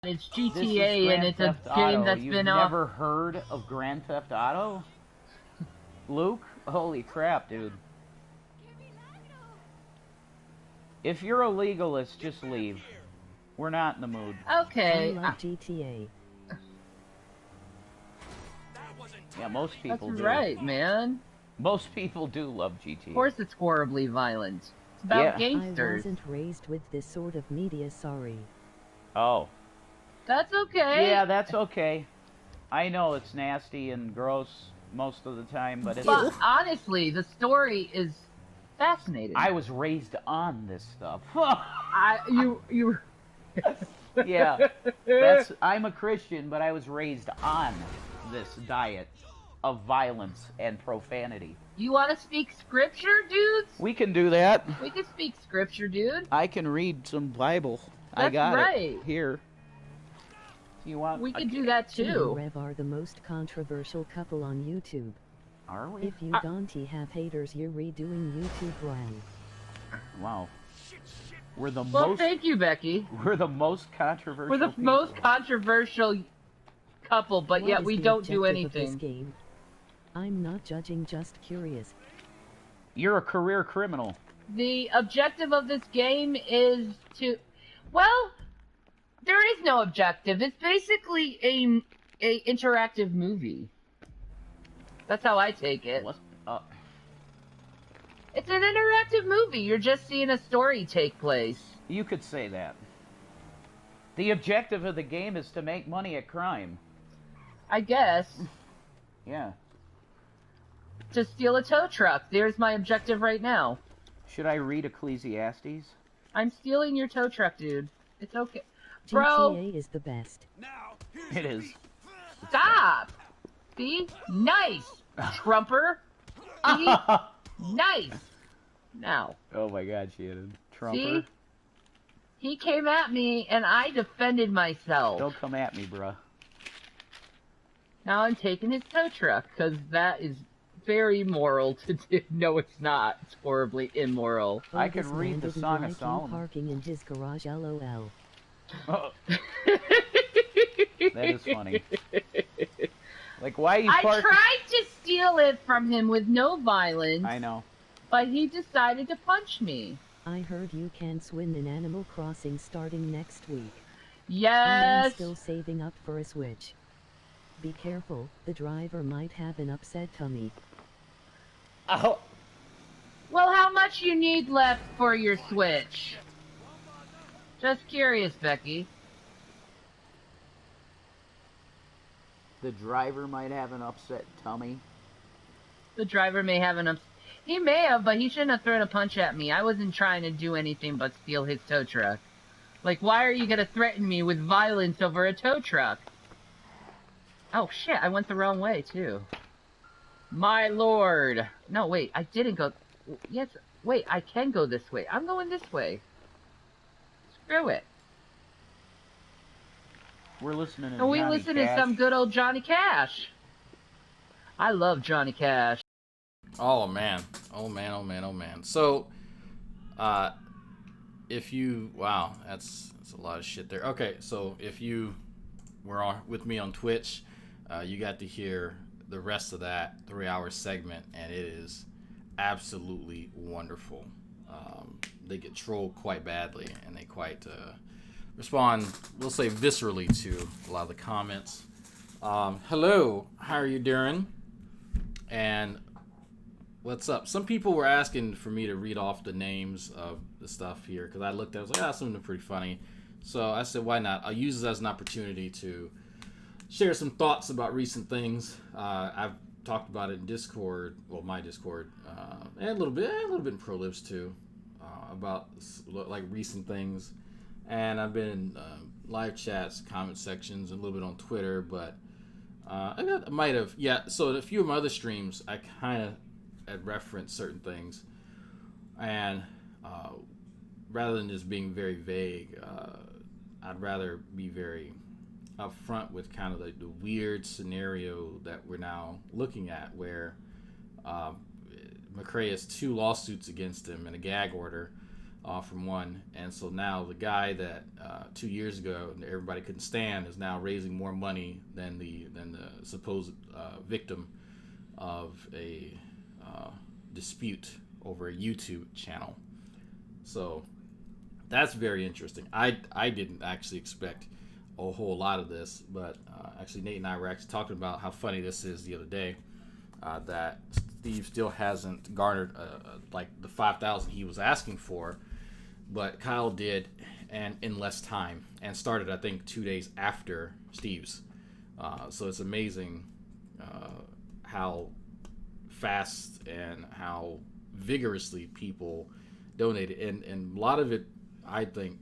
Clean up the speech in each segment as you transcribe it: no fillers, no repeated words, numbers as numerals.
It's This is GTA, and Grand it's a Theft game Auto. that's You've been never heard of Grand Theft Auto? Luke? Holy crap, dude. If you're a legalist, just leave. We're not in the mood. Okay. I love GTA. Yeah, most people That's do. right, man. Most people do love GTA. Of course it's horribly violent. It's about Yeah. gangsters. I wasn't raised with this sort of media, sorry. Oh. That's okay. Yeah, that's okay. I know it's nasty and gross most of the time, but it's... But honestly, the story is fascinating. I was raised on this stuff. You Yeah, I'm a Christian, but I was raised on this diet of violence and profanity. You want to speak scripture, dudes? We can do that. We can speak scripture, dude. I can read some Bible. I That's got right. it here. You want? We can do that You and too. Rev are the most controversial couple on YouTube. Are we? If you don't have haters, you're redoing YouTube wrong. Wow. We're the Well, most. thank you, Becky. We're the most controversial. We're the people. most controversial couple, but What yet is we the don't do objective of this anything. game? I'm not judging, just curious. You're a career criminal. The objective of this game is to... Well, there is no objective. It's basically a interactive movie. That's how I take it. What? It's an interactive movie. You're just seeing a story take place. You could say that. The objective of the game is to make money at crime. I guess. Yeah. To steal a tow truck. There's my objective right now. Should I read Ecclesiastes? I'm stealing your tow truck, dude. It's okay. Bro, GTA is the best. It is. stop! See? Nice! Trumper! See? Nice! Now. Oh my god, Shannon. Trumper. See? He came at me, and I defended myself. Don't come at me, bruh. Now I'm taking his tow truck, because that is very immoral to do. No, it's not. It's horribly immoral. I could This read man the didn't Song of like you Solomon. parking in his garage, lol. Oh, that is funny. Like, why you I parking? tried to steal it from him with no violence, I know. but he decided to punch me. I heard you can swim in Animal Crossing starting next week. I'm Yes! still saving up for a Switch. Be careful, the driver might have an upset tummy. Oh, Well, how much you need left for your Switch? Just curious, Becky. the driver might have an upset tummy. The driver may have an He may have, but he shouldn't have thrown a punch at me. I wasn't trying to do anything but steal his tow truck. Like, why are you gonna threaten me with violence over a tow truck? Oh shit, I went the wrong way, too. My lord! No, wait, I didn't go... Yes, wait, I can go this way. I'm going this way. Screw it. We're listening to And we Johnny listen Cash. to some good old Johnny Cash. I love Johnny Cash. Oh man. Oh man, oh man, oh man. So if you wow, that's a lot of shit there. Okay, so if you were on with me on Twitch, you got to hear the rest of that 3-hour segment, and it is absolutely wonderful. They get trolled quite badly, and they quite respond, we'll say, viscerally to a lot of the comments. Hello, how are you doing? And what's up? Some people were asking for me to read off the names of the stuff here, because I looked at it, I was like, ah, some of them are pretty funny. So I said, why not? I'll use it as an opportunity to share some thoughts about recent things. I've talked about it in Discord, well, my Discord, and a little bit in ProLibs too, about like recent things. And I've been in live chats, comment sections, and a little bit on Twitter, but I might have, yeah. So in a few of my other streams, I kind of had referenced certain things, and rather than just being very vague, I'd rather be very upfront with kind of the weird scenario that we're now looking at, where McCrae has 2 lawsuits against him and a gag order from one. And so now the guy that 2 years ago everybody couldn't stand is now raising more money than the supposed victim of a dispute over a YouTube channel. So that's very interesting. I didn't actually expect a whole lot of this, but actually Nate and I were actually talking about how funny this is the other day, that Steve still hasn't garnered like the 5,000 he was asking for, but Kyle did, and in less time, and started I think 2 days after Steve's. So it's amazing how fast and how vigorously people donated, and a lot of it I think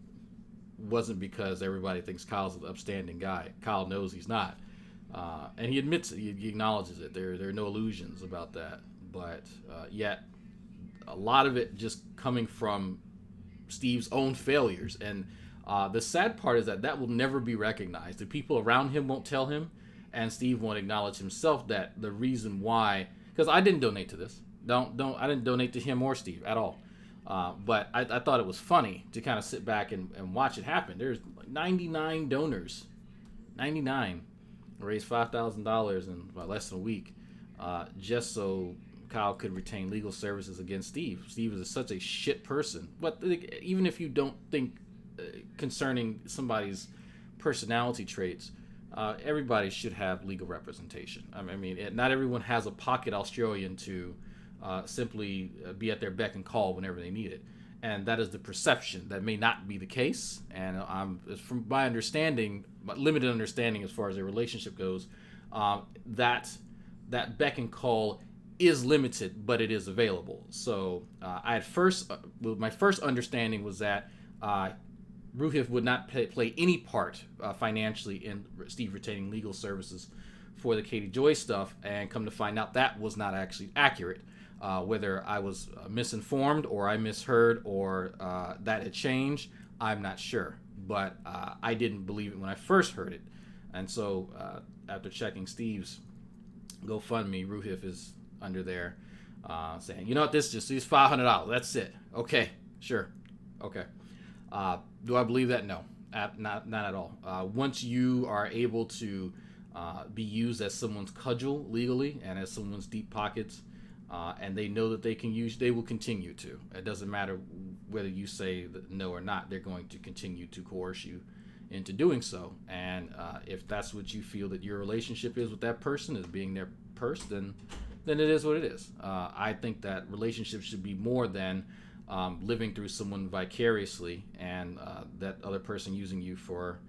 wasn't because everybody thinks Kyle's an upstanding guy. Kyle knows he's not, and he admits it. He acknowledges it. There are no illusions about that. But yet, a lot of it just coming from Steve's own failures. And the sad part is that will never be recognized. The people around him won't tell him, and Steve won't acknowledge himself that the reason why. Because I didn't donate to this. I didn't donate to him or Steve at all. But I thought it was funny to kind of sit back and watch it happen. There's like 99 donors, 99 raised $5,000 in about less than a week, just so Kyle could retain legal services against Steve. Steve is such a shit person. But even if you don't think concerning somebody's personality traits, everybody should have legal representation. I mean, not everyone has a pocket Australian to simply be at their beck and call whenever they need it, and that is the perception. That may not be the case, and from my understanding, my limited understanding as far as their relationship goes, that beck and call is limited, but it is available. So I at first, my first understanding was that Ruhif would not play any part financially in Steve retaining legal services for the Katie Joy stuff, and come to find out that was not actually accurate. Whether I was misinformed or I misheard or that had changed, I'm not sure. But I didn't believe it when I first heard it. And so after checking Steve's GoFundMe, Ruhif is under there saying, you know what, this is $500. That's it. Okay, sure. Okay. Do I believe that? No, not at all. Once you are able to be used as someone's cudgel legally and as someone's deep pockets, and they know that they will continue to. It doesn't matter whether you say no or not. They're going to continue to coerce you into doing so. And if that's what you feel that your relationship is with that person, is being their purse, then it is what it is. I think that relationships should be more than living through someone vicariously and that other person using you for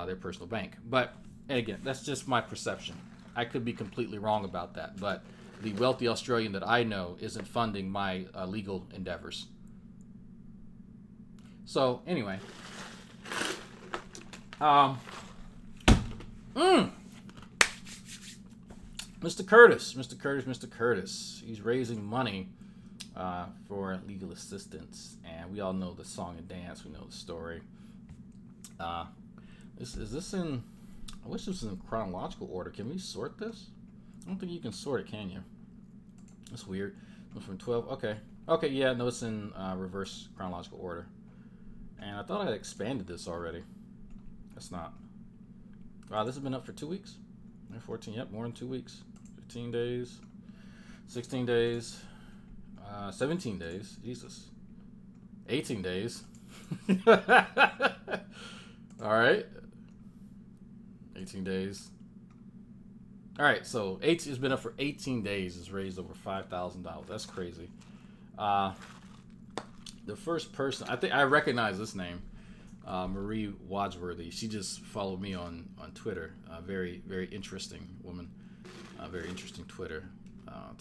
their personal bank. But again, that's just my perception. I could be completely wrong about that, but the wealthy Australian that I know isn't funding my legal endeavors. So anyway, Mr. Curtis, he's raising money for legal assistance, and we all know the song and dance. We know the story. Is this in? I wish this was in chronological order. Can we sort this? I don't think you can sort it, can you? That's weird. From 12. Okay. Yeah. No, it's in reverse chronological order. And I thought I had expanded this already. That's not. Wow, this has been up for 2 weeks. 14. Yep, more than 2 weeks. 15 days. 16 days. 17 days. Jesus. 18 days. All right. 18 days. All right, so it's been up for 18 days. It's raised over $5,000. That's crazy. The first person, I think I recognize this name, Marie Wadsworthy. She just followed me on Twitter. Very, very interesting woman. Very interesting Twitter.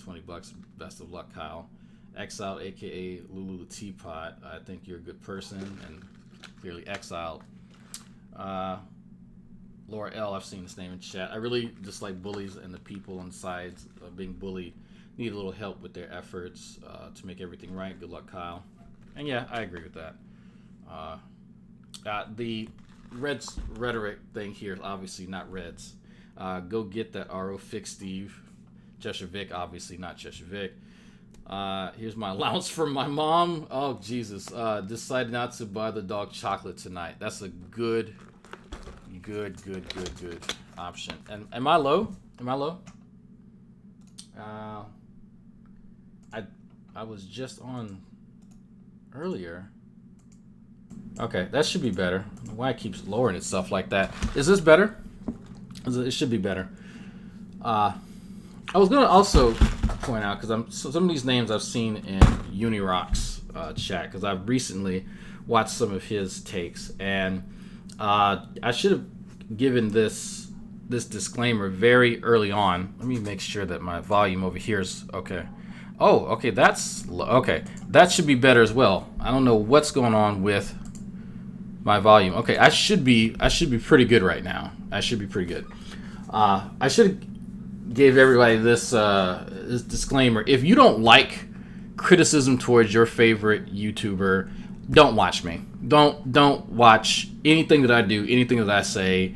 $20. Best of luck, Kyle. Exiled, aka Lulu the Teapot. I think you're a good person and clearly exiled. Laura L, I've seen this name in chat. I really dislike bullies, and the people on the sides of being bullied need a little help with their efforts to make everything right. Good luck, Kyle. And yeah, I agree with that. The Reds rhetoric thing here, obviously not Reds. Go get that RO fix, Steve. Cheshire Vic, obviously not Cheshire Vic. Here's my allowance from my mom. Oh, Jesus. Decided not to buy the dog chocolate tonight. That's a good option. And am I low? I was just on earlier. Okay, that should be better. I don't know why it keeps lowering itself like that. Is this better? It should be better. I was gonna also point out, because some of these names I've seen in Unirock's chat, because I've recently watched some of his takes, and I should have given this disclaimer very early on. Let me make sure that my volume over here is okay. Oh, okay, that's okay. That should be better as well. I don't know what's going on with my volume. Okay, I should be pretty good right now. I should be pretty good. I should have gave everybody this disclaimer. If you don't like criticism towards your favorite YouTuber, don't watch me. Don't watch anything that I do, anything that I say.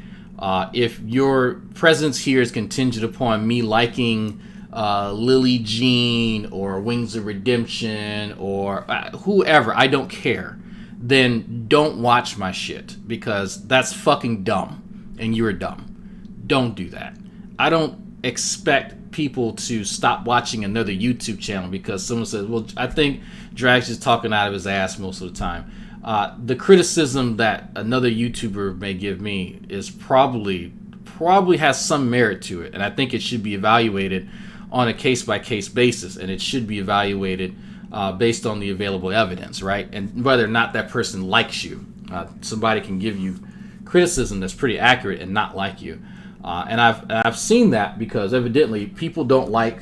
If your presence here is contingent upon me liking Lily Jean or Wings of Redemption or whoever, I don't care, then don't watch my shit, because that's fucking dumb, and you're dumb. Don't do that. I don't expect people to stop watching another YouTube channel because someone says, well, I think Drag's just talking out of his ass most of the time. The criticism that another YouTuber may give me is probably has some merit to it, and I think it should be evaluated on a case-by-case basis, and it should be evaluated based on the available evidence, right? And whether or not that person likes you. Somebody can give you criticism that's pretty accurate and not like you. And I've seen that because evidently people don't like,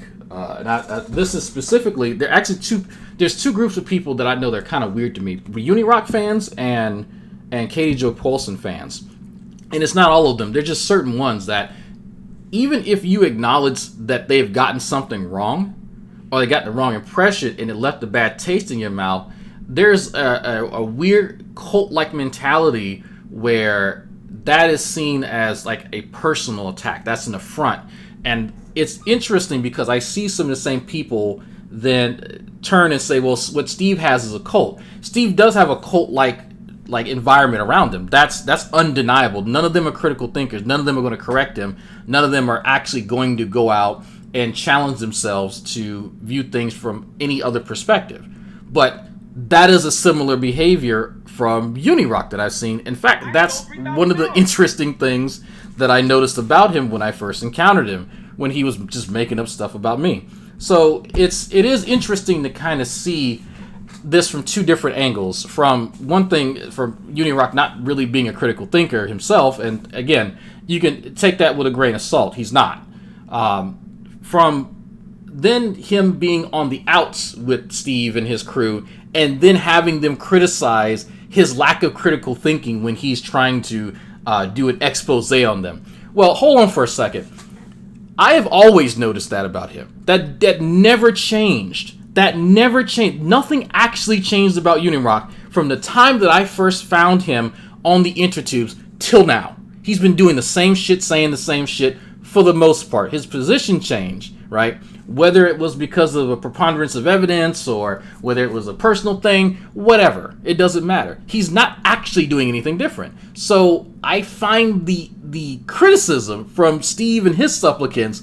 this is specifically, there's two groups of people that I know they're kind of weird to me. Unirock fans and Katie Jo Paulson fans. And it's not all of them. They're just certain ones that even if you acknowledge that they've gotten something wrong, or they got the wrong impression and it left a bad taste in your mouth, there's a weird cult-like mentality where that is seen as like a personal attack. That's an affront. And it's interesting because I see some of the same people then turn and say, well, what Steve has is a cult. Steve does have a cult-like environment around him. That's undeniable. None of them are critical thinkers. None of them are going to correct him. None of them are actually going to go out and challenge themselves to view things from any other perspective. But that is a similar behavior from Unirock that I've seen. In fact, that's one of the interesting things that I noticed about him when I first encountered him, when he was just making up stuff about me. So it is interesting to kind of see this from two different angles. From one thing, from Unirock not really being a critical thinker himself, and again, you can take that with a grain of salt. He's not. From then him being on the outs with Steve and his crew, and then having them criticize his lack of critical thinking when he's trying to do an expose on them. Well, hold on for a second. I have always noticed that about him. That never changed. That never changed. Nothing actually changed about Unirock from the time that I first found him on the intertubes till now. He's been doing the same shit, saying the same shit for the most part. His position changed, right? Whether it was because of a preponderance of evidence or whether it was a personal thing, whatever. It doesn't matter. He's not actually doing anything different. So I find the criticism from Steve and his supplicants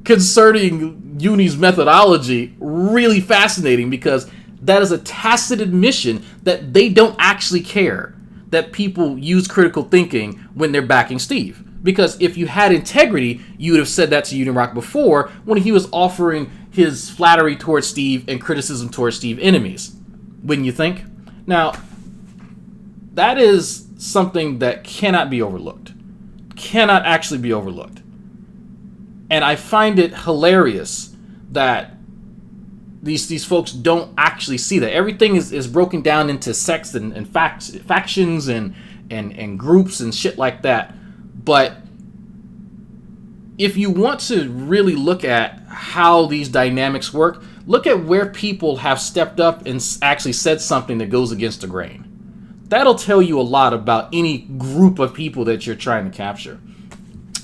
concerning Uni's methodology really fascinating, because that is a tacit admission that they don't actually care that people use critical thinking when they're backing Steve. Because if you had integrity, you would have said that to Unirock before when he was offering his flattery towards Steve and criticism towards Steve enemies. Wouldn't you think? Now, that is something that cannot be overlooked. Cannot actually be overlooked. And I find it hilarious that these folks don't actually see that. Everything is broken down into sects and factions and groups and shit like that. But if you want to really look at how these dynamics work, look at where people have stepped up and actually said something that goes against the grain. That'll tell you a lot about any group of people that you're trying to capture.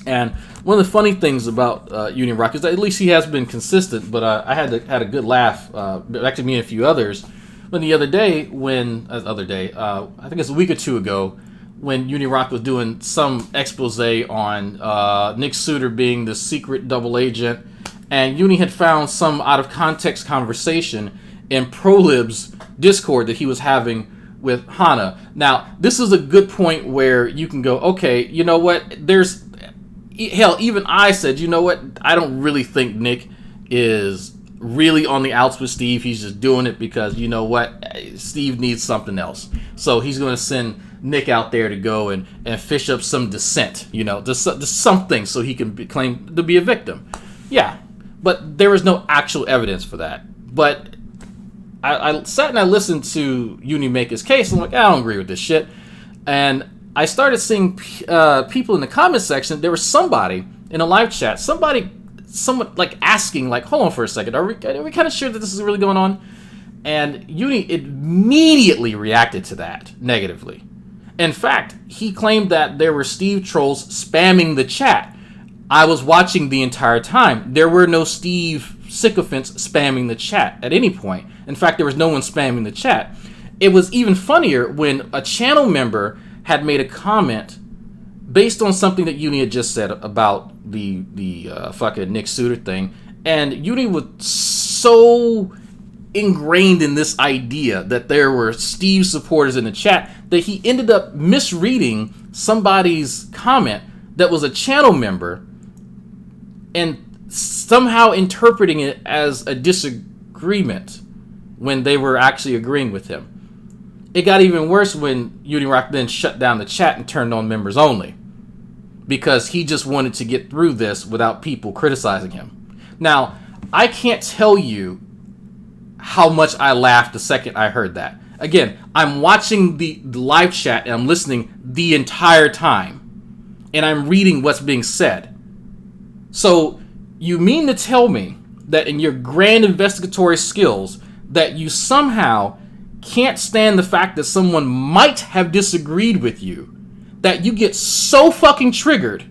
And one of the funny things about unirock is that at least he has been consistent. But I had a good laugh. Actually, me and a few others. When the other day, I think it's a week or two ago, when unirock was doing some expose on Nick Suter being the secret double agent, and Uni had found some out of context conversation in ProLib's Discord that he was having with Hana. Now, this is a good point where you can go, okay, you know what? Hell, even I said, you know what? I don't really think Nick is really on the outs with Steve. He's just doing it because, you know what? Steve needs something else. So he's going to send Nick out there to go and fish up some dissent, just something so he can claim to be a victim. Yeah, but there was no actual evidence for that. But I sat and I listened to Uni make his case. I'm like, I don't agree with this shit. And I started seeing people in the comment section. There was somebody in a live chat, someone like asking, like, hold on for a second, are we kind of sure that this is really going on? And Uni immediately reacted to that negatively. In fact, he claimed that there were Steve trolls spamming the chat. I was watching the entire time. There were no Steve sycophants spamming the chat at any point. In fact, there was no one spamming the chat. It was even funnier when a channel member had made a comment based on something that Uni had just said about the fucking Nick Suter thing, and Uni was so ingrained in this idea that there were Steve supporters in the chat that he ended up misreading somebody's comment that was a channel member and somehow interpreting it as a disagreement when they were actually agreeing with him. It got even worse when unirock then shut down the chat and turned on members only, because he just wanted to get through this without people criticizing him. Now, I can't tell you how much I laughed the second I heard that. Again, I'm watching the live chat and I'm listening the entire time, and I'm reading what's being said. So, you mean to tell me that in your grand investigatory skills that you somehow can't stand the fact that someone might have disagreed with you, that you get so fucking triggered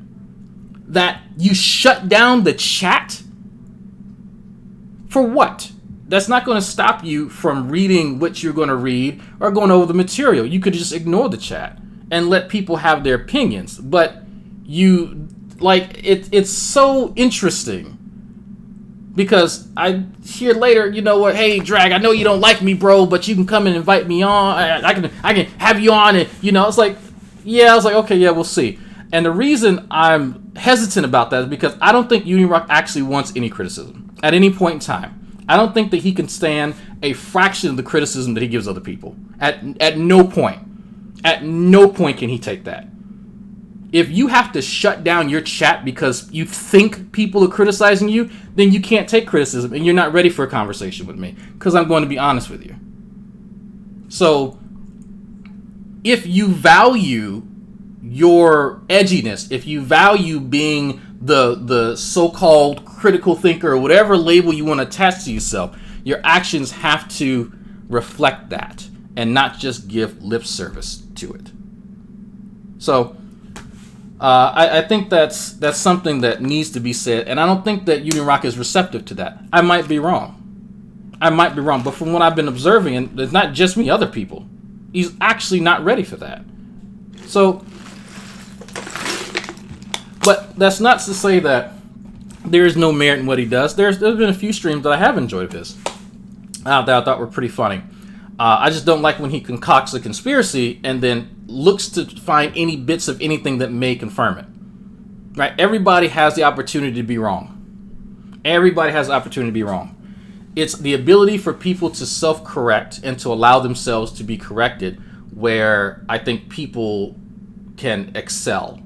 that you shut down the chat? For what? That's not going to stop you from reading what you're going to read or going over the material. You could just ignore the chat and let people have their opinions. But it's so interesting, because I hear later, you know what, hey Drag, I know you don't like me, bro, but you can come and invite me on. I can have you on, and it's like, yeah, I was like, okay, yeah, we'll see. And the reason I'm hesitant about that is because I don't think unirock actually wants any criticism at any point in time. I don't think that he can stand a fraction of the criticism that he gives other people. At no point. At no point can he take that. If you have to shut down your chat because you think people are criticizing you, then you can't take criticism, and you're not ready for a conversation with me, because I'm going to be honest with you. So, if you value your edginess, if you value being the so-called critical thinker or whatever label you want to attach to yourself, your actions have to reflect that and not just give lip service to it. So, I think that's something that needs to be said, and I don't think that unirock is receptive to that. I might be wrong, but from what I've been observing, and it's not just me, other people, he's actually not ready for that. So, but that's not to say that there is no merit in what he does. There's been a few streams that I have enjoyed of his that I thought were pretty funny. I just don't like when he concocts a conspiracy and then looks to find any bits of anything that may confirm it. Right? Everybody has the opportunity to be wrong. Everybody has the opportunity to be wrong. It's the ability for people to self-correct and to allow themselves to be corrected where I think people can excel.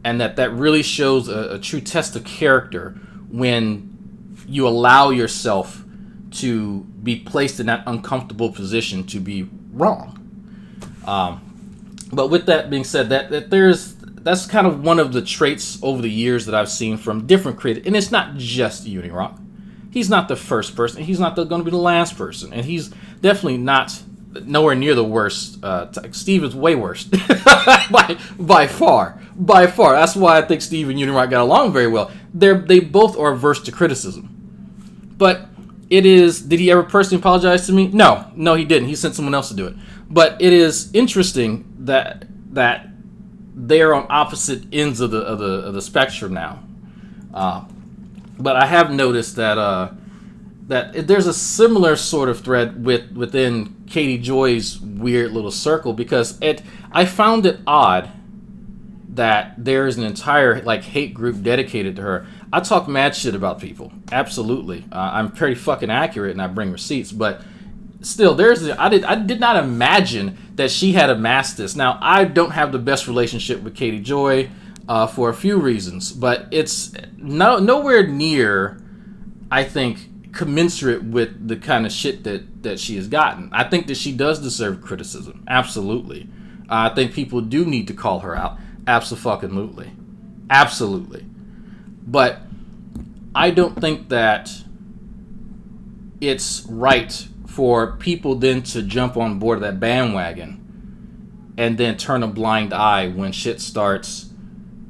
And that really shows a true test of character when you allow yourself to be placed in that uncomfortable position to be wrong. But with that being said, that's kind of one of the traits over the years that I've seen from different creators, and it's not just unirock. He's not the first person. He's not going to be the last person, and he's definitely nowhere near the worst. Steve is way worse by far. By far. That's why I think Steve and Unirock got along very well. They both are averse to criticism. But it is... Did he ever personally apologize to me? No. No, he didn't. He sent someone else to do it. But it is interesting that they are on opposite ends of the spectrum now. But I have noticed that there's a similar sort of thread within Katie Joy's weird little circle, because I found it odd that there's an entire hate group dedicated to her. I talk mad shit about people, absolutely. I'm pretty fucking accurate and I bring receipts, but still, I did not imagine that she had amassed this. Now, I don't have the best relationship with Katie Joy for a few reasons, but it's nowhere near, I think, commensurate with the kind of shit that she has gotten. I think that she does deserve criticism, absolutely. I think people do need to call her out, absolutely. But I don't think that it's right for people then to jump on board that bandwagon and then turn a blind eye when shit starts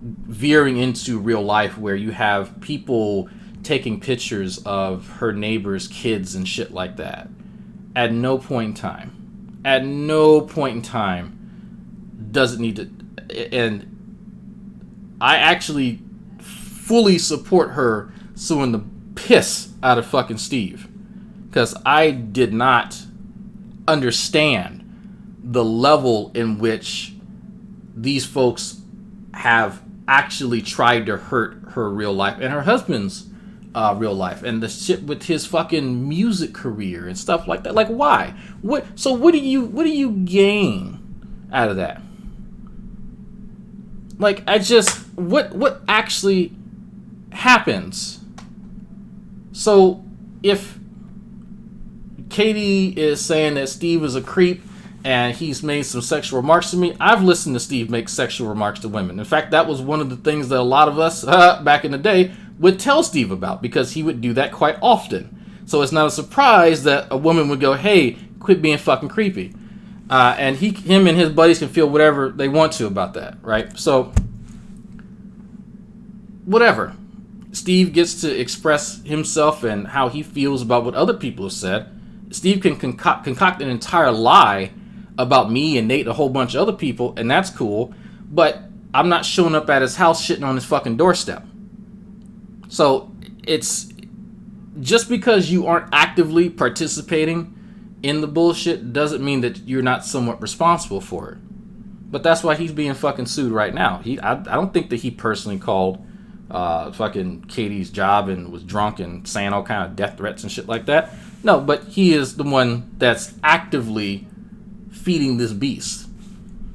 veering into real life, where you have people taking pictures of her neighbors' kids and shit like that. At no point in time does it need to... And I actually fully support her suing the piss out of fucking Steve, because I did not understand the level in which these folks have actually tried to hurt her real life and her husband's real life, and the shit with his fucking music career and stuff like that. Like, why? What do you gain out of that? Like, what actually happens? So if Katie is saying that Steve is a creep and he's made some sexual remarks to me, I've listened to Steve make sexual remarks to women. In fact, that was one of the things that a lot of us back in the day would tell Steve about, because he would do that quite often. So it's not a surprise that a woman would go, hey, quit being fucking creepy. And him and his buddies can feel whatever they want to about that, right? So, whatever. Steve gets to express himself and how he feels about what other people have said. Steve can concoct an entire lie about me and Nate and a whole bunch of other people, and that's cool. But I'm not showing up at his house shitting on his fucking doorstep. So, it's just because you aren't actively participating in the bullshit doesn't mean that you're not somewhat responsible for it. But that's why he's being fucking sued right now. I don't think that he personally called fucking Katie's job and was drunk and saying all kind of death threats and shit like that. No, but he is the one that's actively feeding this beast.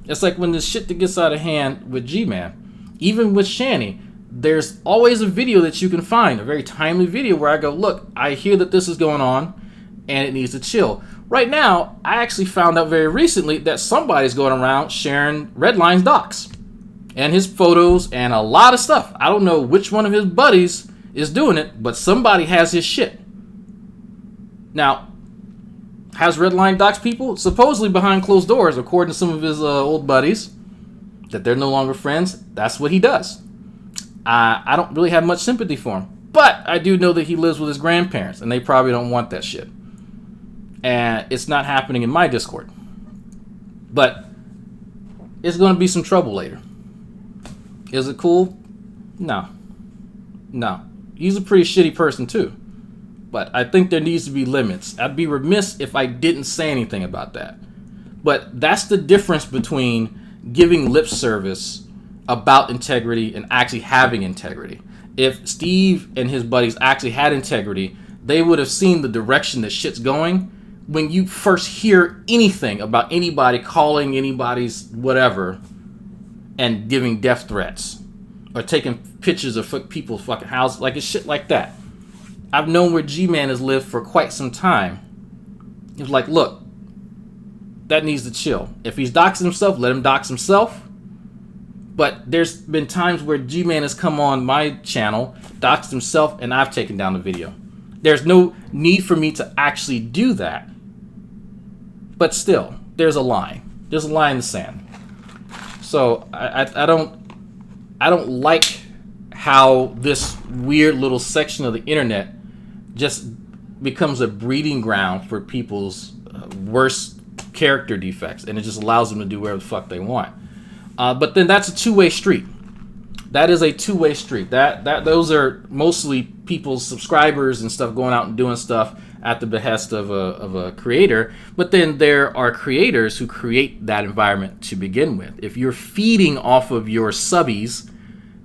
It's like when this shit that gets out of hand with G-Man, even with Shani, there's always a video that you can find, a very timely video where I go, look, I hear that this is going on and it needs to chill. Right now, I actually found out very recently that somebody's going around sharing Redline's docs and his photos and a lot of stuff. I don't know which one of his buddies is doing it, but somebody has his shit. Now, has Redline docs people? Supposedly behind closed doors, according to some of his old buddies, that they're no longer friends. That's what he does. I don't really have much sympathy for him, but I do know that he lives with his grandparents, and they probably don't want that shit. And it's not happening in my Discord. But it's going to be some trouble later. Is it cool? No. He's a pretty shitty person too. But I think there needs to be limits. I'd be remiss if I didn't say anything about that. But that's the difference between giving lip service about integrity and actually having integrity. If Steve and his buddies actually had integrity, they would have seen the direction that shit's going. When you first hear anything about anybody calling anybody's whatever and giving death threats or taking pictures of people's fucking houses, like it's shit like that. I've known where G-Man has lived for quite some time. It's like, look, that needs to chill. If he's doxing himself, let him dox himself. But there's been times where G-Man has come on my channel, doxed himself, and I've taken down the video. There's no need for me to actually do that. But still, there's a line. There's a line in the sand. So I don't I don't like how this weird little section of the internet just becomes a breeding ground for people's worst character defects, and it just allows them to do whatever the fuck they want. But then that's a two-way street. That is a two-way street. Those are mostly people's subscribers and stuff going out and doing stuff at the behest of a creator. But then there are creators who create that environment to begin with. If you're feeding off of your subbies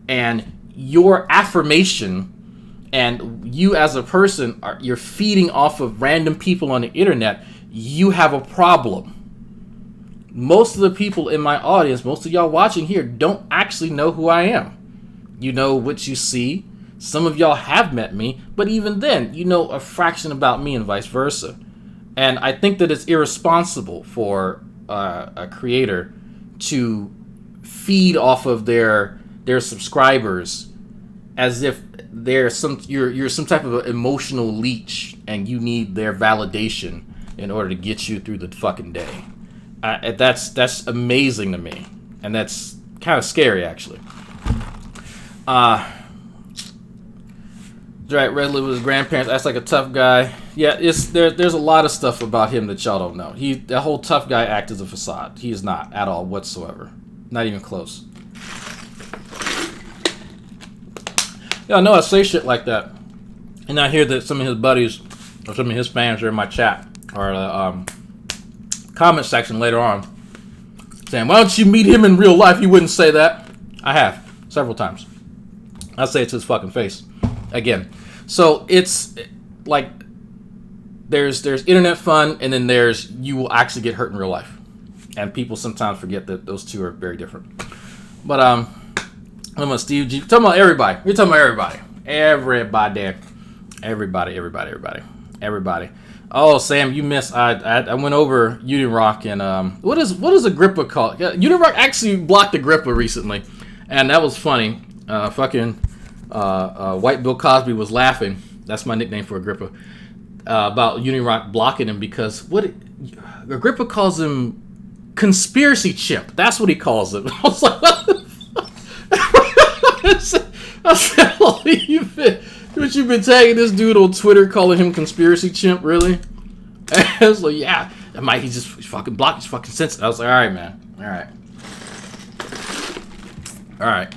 and your affirmation, and you as a person you're feeding off of random people on the internet, you have a problem. Most of the people in my audience, most of y'all watching here, don't actually know who I am. You know what you see. Some of y'all have met me, but even then, you know a fraction about me and vice versa. And I think that it's irresponsible for a creator to feed off of their subscribers as if you're some type of emotional leech and you need their validation in order to get you through the fucking day. That's amazing to me, and that's kind of scary actually. Right, Red lived with his grandparents. That's like a tough guy. Yeah, there's a lot of stuff about him that y'all don't know. That whole tough guy act is a facade. He is not at all whatsoever. Not even close. Yeah, I know I say shit like that, and I hear that some of his buddies or some of his fans are in my chat or comment section later on saying, "Why don't you meet him in real life? He wouldn't say that." I have several times. I say it to his fucking face again. So it's like there's internet fun, and then there's you will actually get hurt in real life, and people sometimes forget that those two are very different. But I'm about Steve G. We're talking about everybody. We're talking about everybody. Oh, Sam, you missed. I went over unirock and what is Agrippa called? Unirock actually blocked Agrippa recently, and that was funny. White Bill Cosby was laughing. That's my nickname for Agrippa about unirock blocking him because Agrippa calls him conspiracy chimp. That's what he calls him. I was like, what the fuck? I said, what you've been tagging this dude on Twitter calling him conspiracy chimp, really? And I was like, yeah, he's fucking blocked, he's fucking sensitive. I was like, all right, man, all right.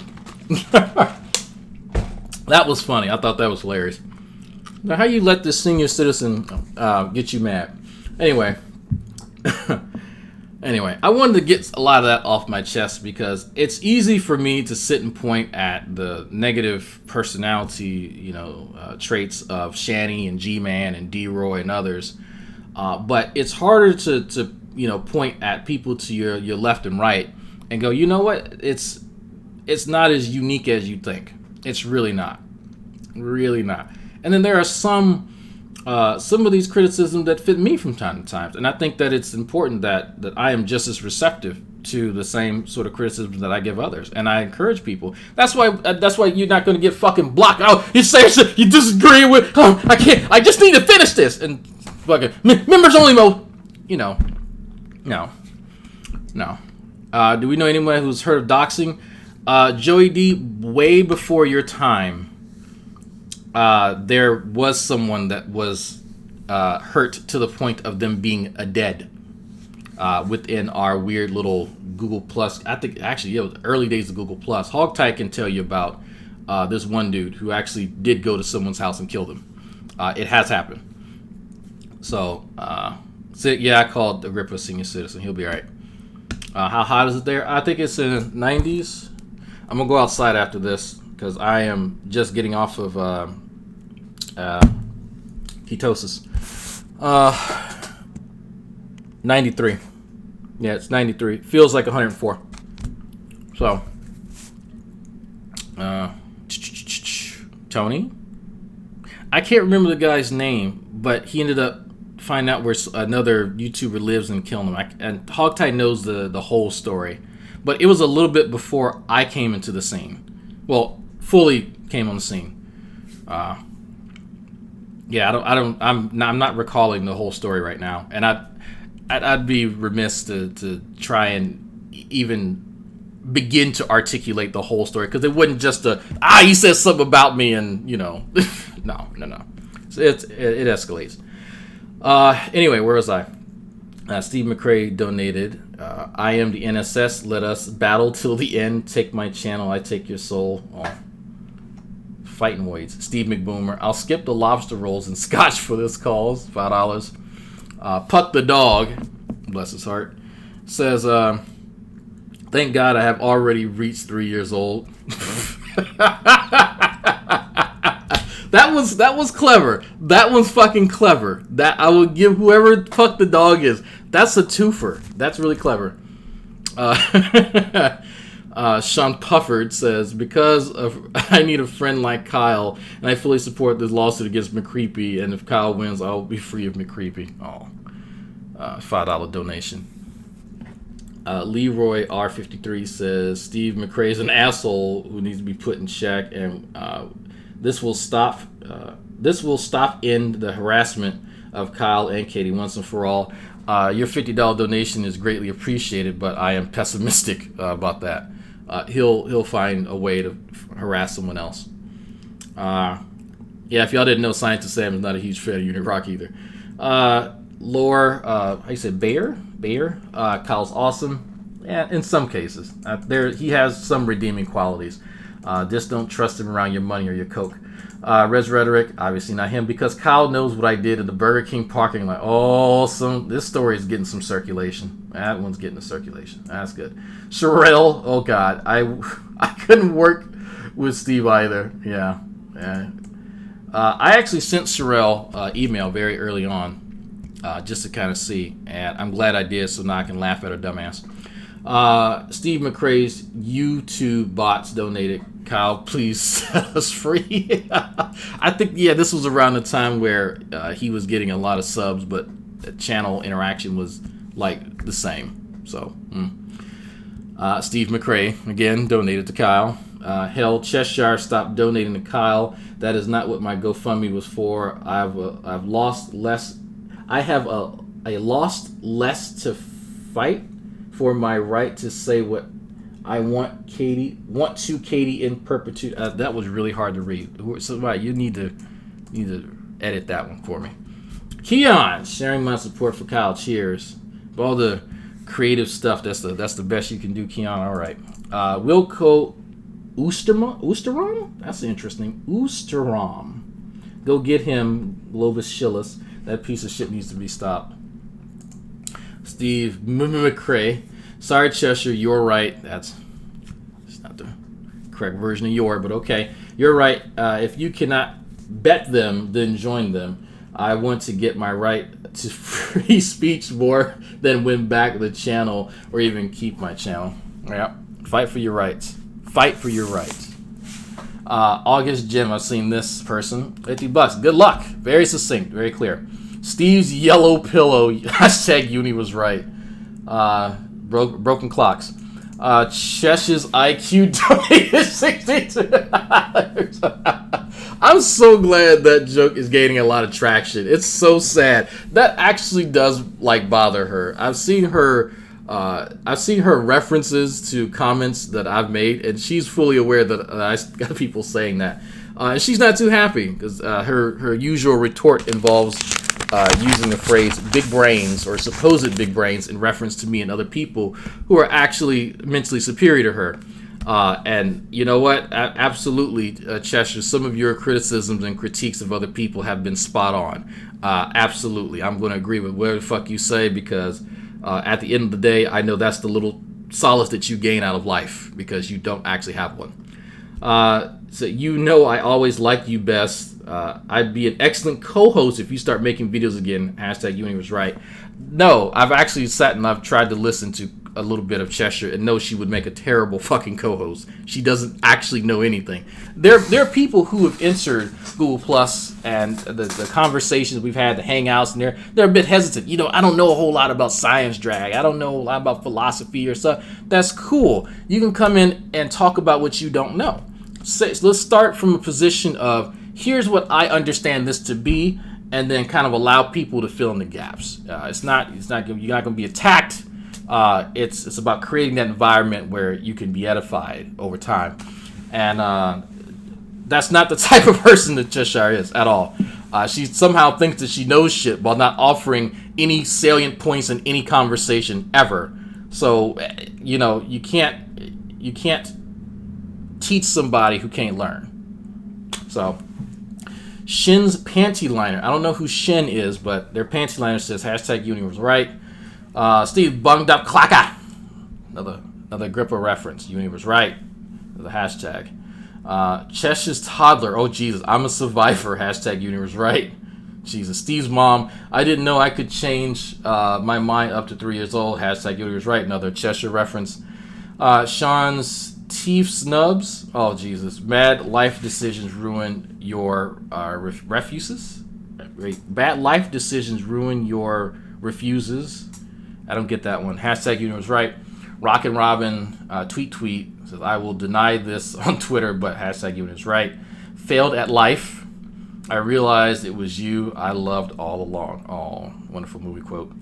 That was funny. I thought that was hilarious. Now, how you let this senior citizen get you mad? Anyway, I wanted to get a lot of that off my chest because it's easy for me to sit and point at the negative personality, traits of Shani and G-Man and D-Roy and others. But it's harder to point at people to your left and right and go, you know what? It's not as unique as you think. It's really not. And then there are some of these criticisms that fit me from time to time, and I think that it's important that I am just as receptive to the same sort of criticism that I give others, and I encourage people. That's why you're not going to get fucking blocked. Oh, you say shit you disagree with. Oh, I can't. I just need to finish this and fucking members only mode. No. Do we know anyone who's heard of doxing? Joey D, way before your time, there was someone that was hurt to the point of them being dead within our weird little Google Plus. I think actually it was early days of Google Plus. Hogtie can tell you about this one dude who actually did go to someone's house and kill them. It has happened. So yeah, I called Agrippa senior citizen. He'll be all right. How hot is it there? I think it's in the 90s. I'm gonna go outside after this because I am just getting off of ketosis. 93. Yeah, it's 93. Feels like 104. So, Tony. I can't remember the guy's name, but he ended up finding out where another YouTuber lives and killing him. And Hogtie knows the whole story. But it was a little bit before I came into the scene. Well, fully came on the scene. I'm not recalling the whole story right now, and I'd be remiss to try and even begin to articulate the whole story, because it wasn't just he said something about me and no. So it escalates. Anyway, where was I? Steve McRae donated. I am the NSS. Let us battle till the end. Take my channel. I take your soul. Oh. Fighting weights. Steve McBoomer. I'll skip the lobster rolls and scotch for this cause. $5. Puck the dog. Bless his heart. Says, thank God I have already reached 3 years old. That was clever. That was fucking clever. That I would give whoever Puck the dog is. That's a twofer. That's really clever. Sean Pufford says, because I need a friend like Kyle, and I fully support this lawsuit against McCreepy, and if Kyle wins, I'll be free of McCreepy. Oh, $5 donation. Leroy R53 says, Steve McRae is an asshole who needs to be put in check, and this will stop end the harassment of Kyle and Katie once and for all. Your $50 donation is greatly appreciated, but I am pessimistic about that. He'll find a way to harass someone else. If y'all didn't know, Scientist Sam is not a huge fan of Unirock either. Lore, how you say, Bayer? Kyle's awesome. Yeah, in some cases. He has some redeeming qualities. Just don't trust him around your money or your coke. Res Rhetoric, obviously not him, because Kyle knows what I did in the Burger King parking lot. This story is getting some circulation. That one's getting the circulation. That's good. Sherelle, oh God, I couldn't work with Steve either. Yeah. I actually sent Sherelle email very early on, just to kind of see, and I'm glad I did, so now I can laugh at her dumbass. Steve McRae's YouTube bots donated. Kyle, please set us free. I think, this was around the time where he was getting a lot of subs, but the channel interaction was like the same. So, Steve McRae, again, donated to Kyle. Hell, Cheshire stopped donating to Kyle. That is not what my GoFundMe was for. I have lost less to fight for my right to say what I want to Katie in perpetuity. That was really hard to read. So you need to edit that one for me. Keon, sharing my support for Kyle. Cheers. All the creative stuff. That's the best you can do, Keon. All right. Wilco Oosterom? That's interesting. Oosterom. Go get him, Globus Schillis. That piece of shit needs to be stopped. Steve McRae. Sorry, Cheshire, you're right. It's not the correct version of "your," but okay. You're right. If you cannot bet them, then join them. I want to get my right to free speech more than win back the channel or even keep my channel. Yeah. Fight for your rights. Fight for your rights. August Jim, I've seen this person. $50. Good luck. Very succinct. Very clear. Steve's yellow pillow. Hashtag Uni was right. Broken clocks. Chesh's IQ donated $62. I'm so glad that joke is gaining a lot of traction. It's so sad. That actually does bother her. I've seen her references to comments that I've made, and she's fully aware that I got people saying that. And she's not too happy because her usual retort involves using the phrase big brains or supposed big brains in reference to me and other people who are actually mentally superior to her. And you know what? Absolutely, Cheshire, some of your criticisms and critiques of other people have been spot on. Absolutely. I'm going to agree with whatever the fuck you say because at the end of the day, I know that's the little solace that you gain out of life because you don't actually have one. So I always liked you best. I'd be an excellent co-host if you start making videos again. Hashtag Uni was right. No, I've actually sat and I've tried to listen to a little bit of Cheshire and know she would make a terrible fucking co-host. She doesn't actually know anything. There are people who have entered Google Plus and the conversations we've had, the hangouts, and they're a bit hesitant. I don't know a whole lot about science drag. I don't know a lot about philosophy or stuff. That's cool. You can come in and talk about what you don't know. So let's start from a position of here's what I understand this to be, and then kind of allow people to fill in the gaps. You're not going to be attacked. It's about creating that environment where you can be edified over time, and that's not the type of person that Cheshire is at all. She somehow thinks that she knows shit while not offering any salient points in any conversation ever. So, you know, you can't teach somebody who can't learn. So, Shin's panty liner. I don't know who Shin is, but their panty liner says hashtag Uni was right. Steve bunged up clacka. Another Gripper reference. Uni was right. The hashtag. Chesh's toddler. Oh Jesus, I'm a survivor. Hashtag Uni was right. Jesus. Steve's mom. I didn't know I could change my mind up to 3 years old. Hashtag Uni was right. Another Cheshire reference. Sean's teeth snubs. Oh Jesus. Bad life decisions ruin your refuses. Bad life decisions ruin your refuses. I don't get that one. Hashtag Uni was right. Rockin' Robin tweet says, I will deny this on Twitter, but hashtag Uni was right. Failed at life. I realized it was you I loved all along. Oh, wonderful movie quote.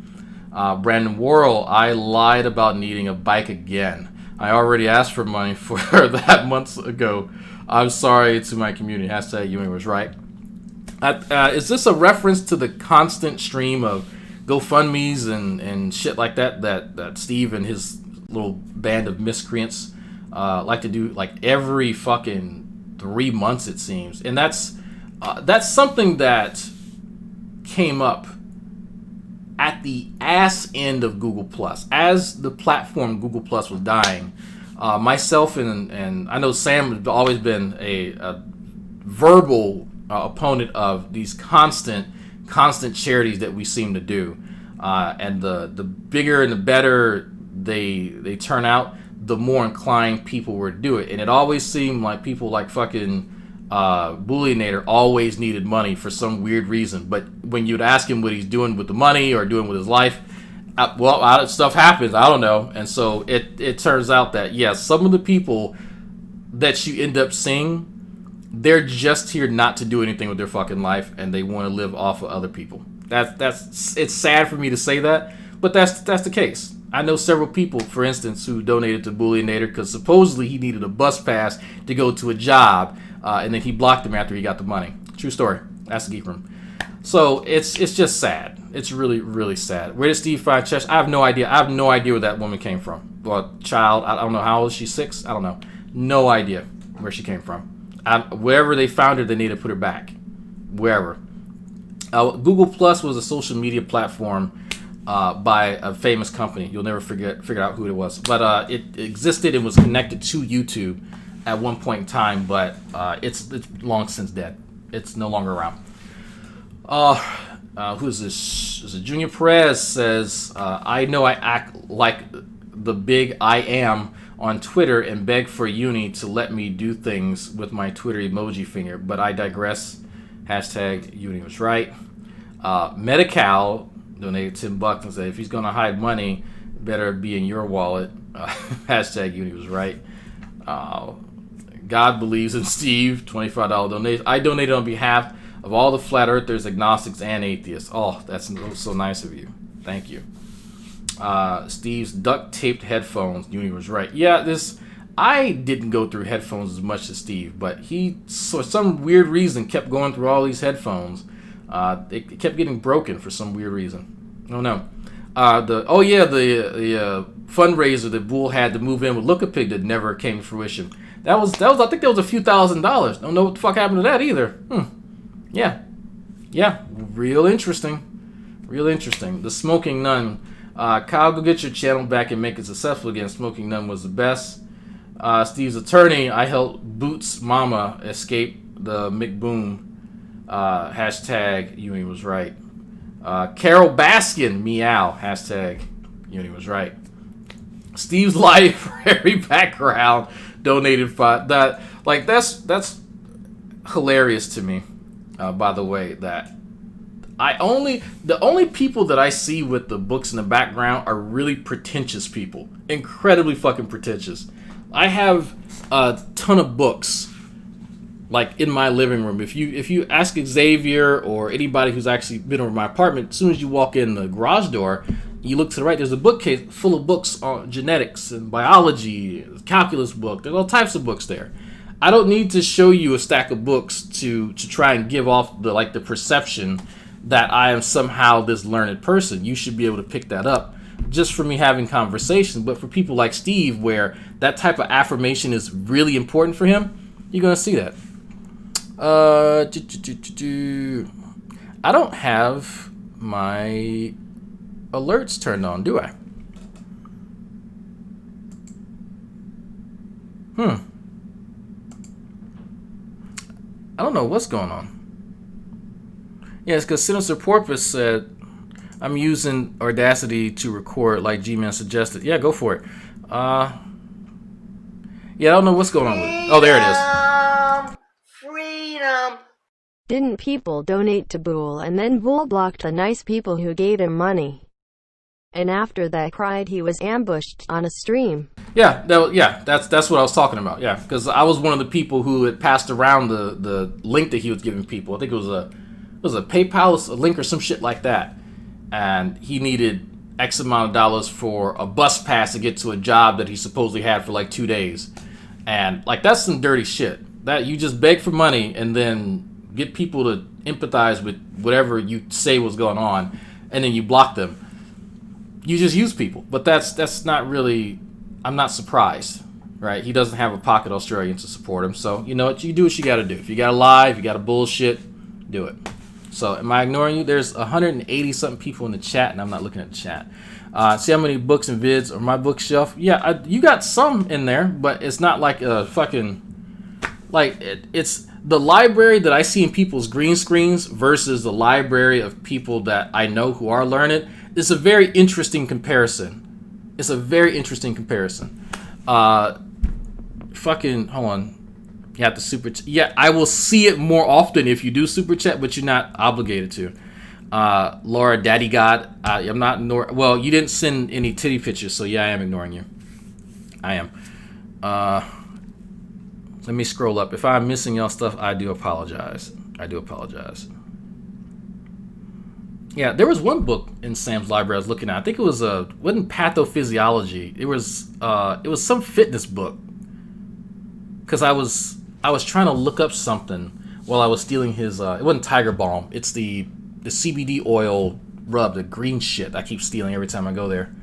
Brandon Worrell, I lied about needing a bike again. I already asked for money for that months ago. I'm sorry to my community. Hashtag Uni was right. Is this a reference to the constant stream of GoFundMes and shit like that Steve and his little band of miscreants like to do like every fucking 3 months, it seems? And that's something that came up at the ass end of Google Plus. As the platform Google Plus was dying, myself and I know Sam has always been a verbal opponent of these constant charities that we seem to do, and the bigger and the better they turn out, the more inclined people were to do it. And it always seemed like people like fucking Bullionator always needed money for some weird reason. But when you'd ask him what he's doing with the money or doing with his life, stuff happens. I don't know. And so it turns out that, yeah, some of the people that you end up seeing, they're just here not to do anything with their fucking life, and they want to live off of other people. It's sad for me to say that, but that's the case. I know several people, for instance, who donated to Bullionator because supposedly he needed a bus pass to go to a job, and then he blocked him after he got the money. True story. That's the Geek Room. So it's just sad. It's really, really sad. Where did Steve find Chesh? I have no idea. I have no idea where that woman came from. Well, child, I don't know how old is she. 6? I don't know. No idea where she came from. Wherever they found her, they need to put her back. Wherever. Google Plus was a social media platform by a famous company. You'll never figure out who it was. But it existed and was connected to YouTube at one point in time, but it's long since dead. It's no longer around. Who is this? Is it Junior Perez says, I know I act like the big I am on Twitter and beg for Uni to let me do things with my Twitter emoji finger, but I digress. Hashtag Uni was right. Medi-Cal donated $10 and said, if he's going to hide money, it better be in your wallet. Hashtag Uni was right. God believes in Steve, $25 donation. I donated on behalf of all the flat earthers, agnostics, and atheists. Oh, that's so nice of you. Thank you. Steve's duct-taped headphones. Uni was right. Yeah, I didn't go through headphones as much as Steve, but he, for some weird reason, kept going through all these headphones. It kept getting broken for some weird reason. Oh no. The fundraiser that Bull had to move in with Look-a-Pig that never came to fruition. That was I think there was a few $1,000s. Don't know what the fuck happened to that either. Yeah. Real interesting. The Smoking Nun. Kyle, go get your channel back and make it successful again. Smoking Nun was the best. Steve's attorney, I helped Boots' mama escape the McBoom. Hashtag Uni was right. Carol Baskin, meow. Hashtag Uni was right. Steve's life for every background donated $5. That's hilarious to me. By the way, that the only people that I see with the books in the background are really pretentious people, incredibly fucking pretentious. I have a ton of books like in my living room. If you ask Xavier or anybody who's actually been over my apartment, as soon as you walk in the garage door, You look to the right, there's a bookcase full of books on genetics and biology, calculus book. There's all types of books there. I don't need to show you a stack of books to try and give off the perception that I am somehow this learned person. You should be able to pick that up just for me having conversation. But for people like Steve, where that type of affirmation is really important for him, you're gonna see that. I don't have my alerts turned on, do I? I don't know what's going on. Yeah, it's because Sinister Porpoise said, I'm using Audacity to record like G-Man suggested. Yeah, go for it. Yeah, I don't know what's going on with it. Oh, there it is. Freedom. Didn't people donate to Boole, and then Boole blocked the nice people who gave him money? And after that cried he was ambushed on a stream. Yeah, that's what I was talking about. Yeah, because I was one of the people who had passed around the link that he was giving people. I think it was a PayPal, a link or some shit like that. And he needed X amount of dollars for a bus pass to get to a job that he supposedly had for like 2 days. And like, that's some dirty shit. That you just beg for money and then get people to empathize with whatever you say was going on, and then you block them. You just use people. But that's not really, I'm not surprised, right? He doesn't have a pocket Australian to support him. So, you know what? You do what you got to do. If you got to lie, if you got to bullshit, do it. So, am I ignoring you? There's 180-something people in the chat, and I'm not looking at the chat. See how many books and vids on my bookshelf? Yeah, you got some in there, but it's not like a fucking... Like, it's the library that I see in people's green screens versus the library of people that I know who are learned. It's a very interesting comparison. It's a very interesting comparison. Fucking, hold on. You have to super chat. Yeah, I will see it more often if you do super chat, but you're not obligated to. Laura, Daddy God, I'm not ignoring. Well, you didn't send any titty pictures, so yeah, I am ignoring you. I am. Let me scroll up. If I'm missing y'all stuff, I do apologize. I do apologize. Yeah, there was one book in Sam's library I was looking at. I think it was wasn't pathophysiology. It was some fitness book. Because I was trying to look up something while I was stealing his. It wasn't Tiger Balm. It's the CBD oil rub, the green shit I keep stealing every time I go there.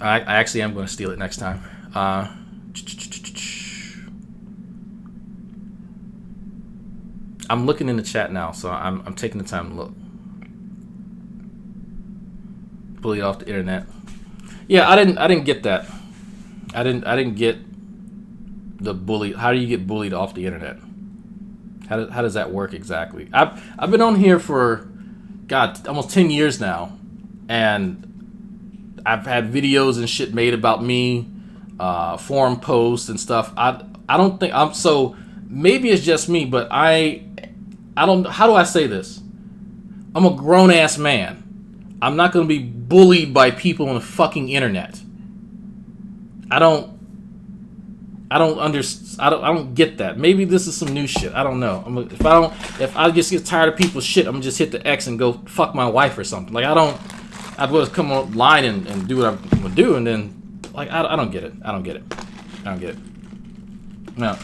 I actually am going to steal it next time. I'm looking in the chat now, so I'm taking the time to look. Bullied off the internet. Yeah, I didn't get that. I didn't get the bully. How do you get bullied off the internet? How does that work exactly? I've been on here for almost 10 years now, and I've had videos and shit made about me, forum posts and stuff. I don't think I'm so. Maybe it's just me, but I don't. How do I say this? I'm a grown ass man. I'm not gonna be bullied by people on the fucking internet. I don't get that. Maybe this is some new shit. I don't know. If I just get tired of people's shit, I'm gonna just hit the X and go fuck my wife or something. Like I'd rather come online and do what I'm gonna do, and then like I don't get it. I don't get it. No.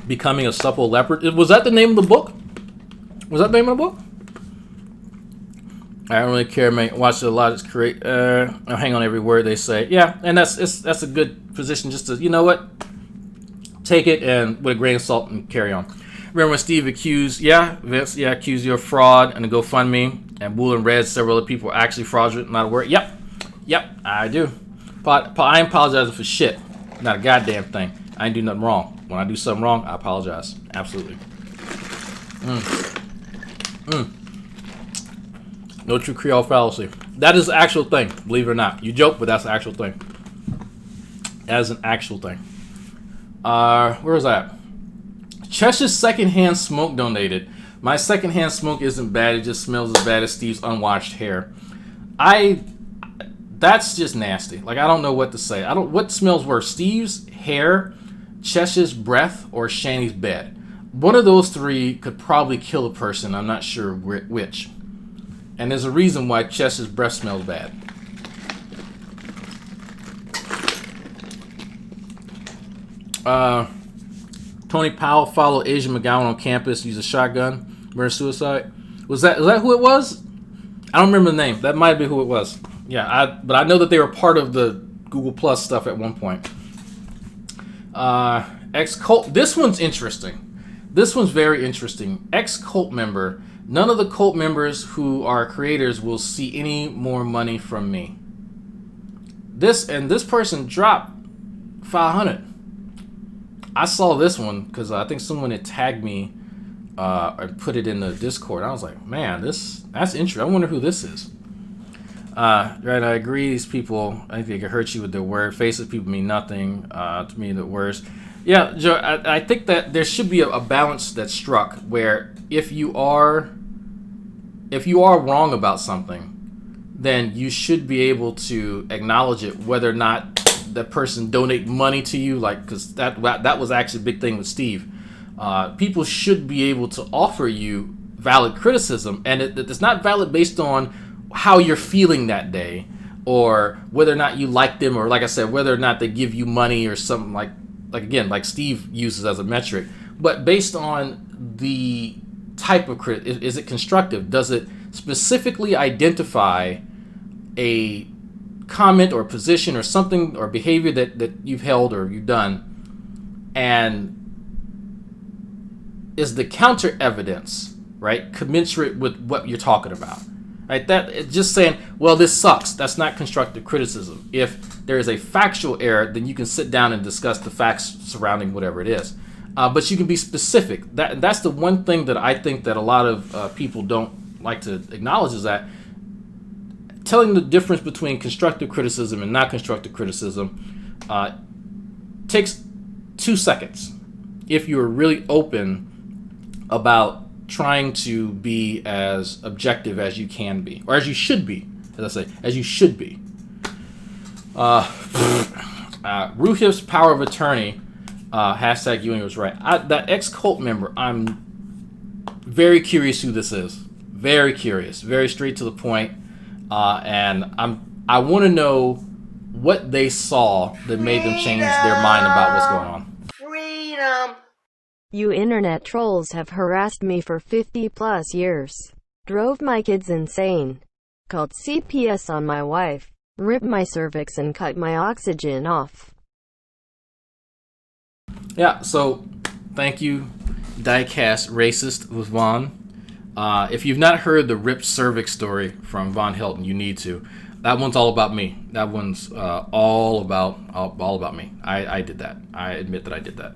Becoming a Supple Leopard. Was that the name of the book? Was that the name of the book? I don't really care, man. Watch the logic create. I'll hang on every word they say. Yeah, and that's a good position just to, you know what? Take it and with a grain of salt and carry on. Remember when Steve accused you of fraud and the GoFundMe, and Boole and Red, several other people were actually fraudulent, not a word. Yep, I do. I ain't apologizing for shit. Not a goddamn thing. I ain't do nothing wrong. When I do something wrong, I apologize. Absolutely. No true Creole fallacy. That is the actual thing, believe it or not. You joke, but that's the actual thing. That is an actual thing. Where was that? Cheshire's secondhand smoke donated. My secondhand smoke isn't bad. It just smells as bad as Steve's unwashed hair. That's just nasty. Like, I don't know what to say. What smells worse? Steve's hair, Cheshire's breath, or Shanny's bed? One of those three could probably kill a person. I'm not sure which. And there's a reason why Chess's breath smells bad. Tony Powell followed Asian McGowan on campus, used a shotgun, murder suicide. Was that who it was? I don't remember the name. That might be who it was. Yeah, but I know that they were part of the Google Plus stuff at one point. Ex-cult. This one's interesting. This one's very interesting. Ex-cult member. None of the cult members who are creators will see any more money from me. This person dropped 500. I saw this one because I think someone had tagged me or put it in the Discord. I was like, man, that's interesting. I wonder who this is. Right, I agree. These people, I think they can hurt you with their word. Faceless people mean nothing to me. The words. Yeah, Joe. I think that there should be a balance that's struck where if you are wrong about something, then you should be able to acknowledge it, whether or not that person donate money to you. Like, because that was actually a big thing with Steve. People should be able to offer you valid criticism, and it's not valid based on how you're feeling that day, or whether or not you like them, or like I said, whether or not they give you money or something like Steve uses as a metric, but based on the type of crit. Is it constructive? Does it specifically identify a comment or position or something or behavior that you've held or you've done, and is the counter evidence, right, commensurate with what you're talking about? Right, that it's just saying, well, this sucks. That's not constructive criticism. If there is a factual error, then you can sit down and discuss the facts surrounding whatever it is. But you can be specific. That's the one thing that I think that a lot of people don't like to acknowledge, is that telling the difference between constructive criticism and not constructive criticism takes 2 seconds if you're really open about trying to be as objective as you can be, or as you should be, as I say, as you should be. Ruhif's power of attorney, hashtag Ewing was right. That ex-cult member, I'm very curious who this is. Very curious, very straight to the point, and I want to know what they saw that made them change their mind about what's going on. Freedom! You internet trolls have harassed me for 50 plus years. Drove my kids insane. Called CPS on my wife. Ripped my cervix and cut my oxygen off. Yeah, so thank you, Diecast Racist with Vaughn. If you've not heard the ripped cervix story from Von Helton, you need to. That one's all about me. That one's all about me. I did that. I admit that I did that.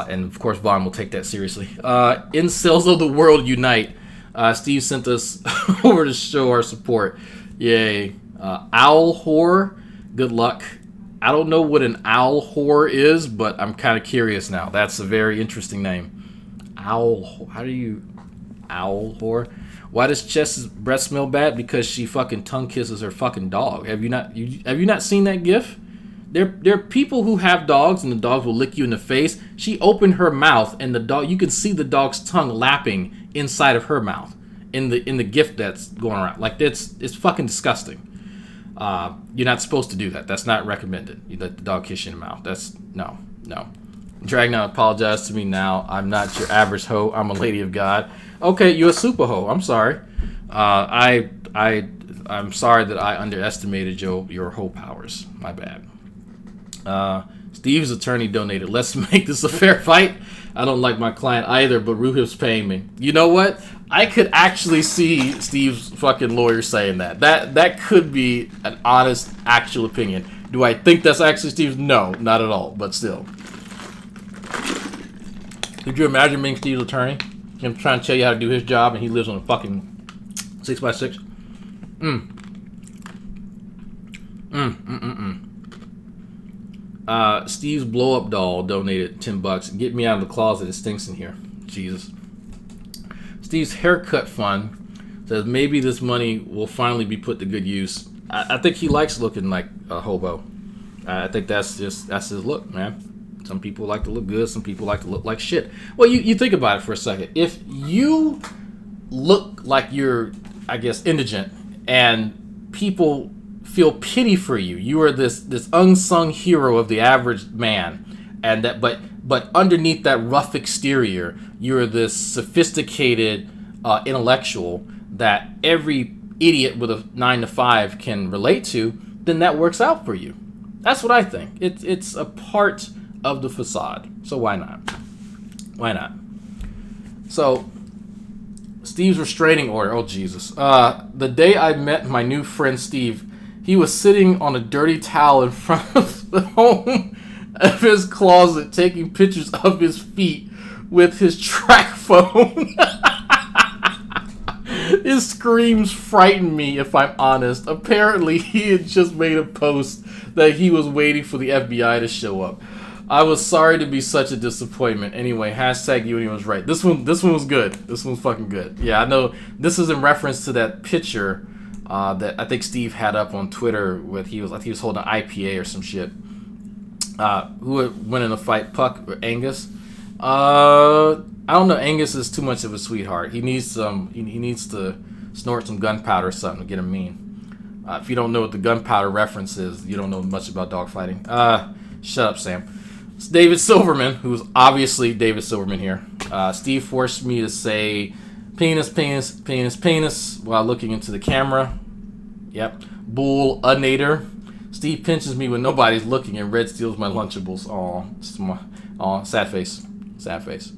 And of course, Vaughn will take that seriously. Incels of the world unite. Steve sent us over to show our support. Yay. Owl whore. Good luck. I don't know what an owl whore is, but I'm kind of curious now. That's a very interesting name. Owl. How do you... Owl whore. Why does Chess's breath smell bad? Because she fucking tongue kisses her fucking dog. Have you not seen that gif? There are people who have dogs, and the dogs will lick you in the face. She opened her mouth, and the dog, you can see the dog's tongue lapping inside of her mouth in the gif that's going around. Like, it's fucking disgusting. You're not supposed to do that. That's not recommended. You let the dog kiss you in the mouth. That's no. Dragnauct, apologize to me now. I'm not your average hoe. I'm a lady of God. Okay, you're a super hoe. I'm sorry. I'm sorry that I underestimated your hoe powers. My bad. Steve's attorney donated. Let's make this a fair fight. I don't like my client either, but Ruhif's paying me. You know what? I could actually see Steve's fucking lawyer saying that. That could be an honest, actual opinion. Do I think that's actually Steve's? No, not at all, but still. Could you imagine being Steve's attorney? Him trying to tell you how to do his job, and he lives on a fucking 6x6? Steve's blow-up doll donated $10. Get me out of the closet, it stinks in here. Jesus. Steve's haircut fund says maybe this money will finally be put to good use. I think he likes looking like a hobo. I think that's his look, man. Some people like to look good, some people like to look like shit. Well, you think about it for a second. If you look like you're I guess, indigent, and people feel pity for you. You are this unsung hero of the average man, and that but underneath that rough exterior, you're this sophisticated intellectual that every idiot with a 9 to 5 can relate to. Then that works out for you. That's what I think. It's a part of the facade. So why not? Why not? So, Steve's restraining order. Oh, Jesus. The day I met my new friend Steve, he was sitting on a dirty towel in front of the home of his closet taking pictures of his feet with his track phone. His screams frightened me, if I'm honest. Apparently, he had just made a post that he was waiting for the FBI to show up. I was sorry to be such a disappointment. Anyway, hashtag Uni was right. This one was good. This one's fucking good. Yeah, I know this is in reference to that picture that I think Steve had up on Twitter with I think he was holding an IPA or some shit. Who would win in a fight, Puck or Angus? I don't know. Angus is too much of a sweetheart. He needs some. He needs to snort some gunpowder or something to get him mean. If you don't know what the gunpowder reference is, you don't know much about dogfighting. Shut up, Sam. It's David Silverman, who's obviously David Silverman here. Steve forced me to say penis, penis, penis, penis while looking into the camera. Yep. Bull, a nader. Steve pinches me when nobody's looking and Red steals my Lunchables. Aw, sad face. Sad face.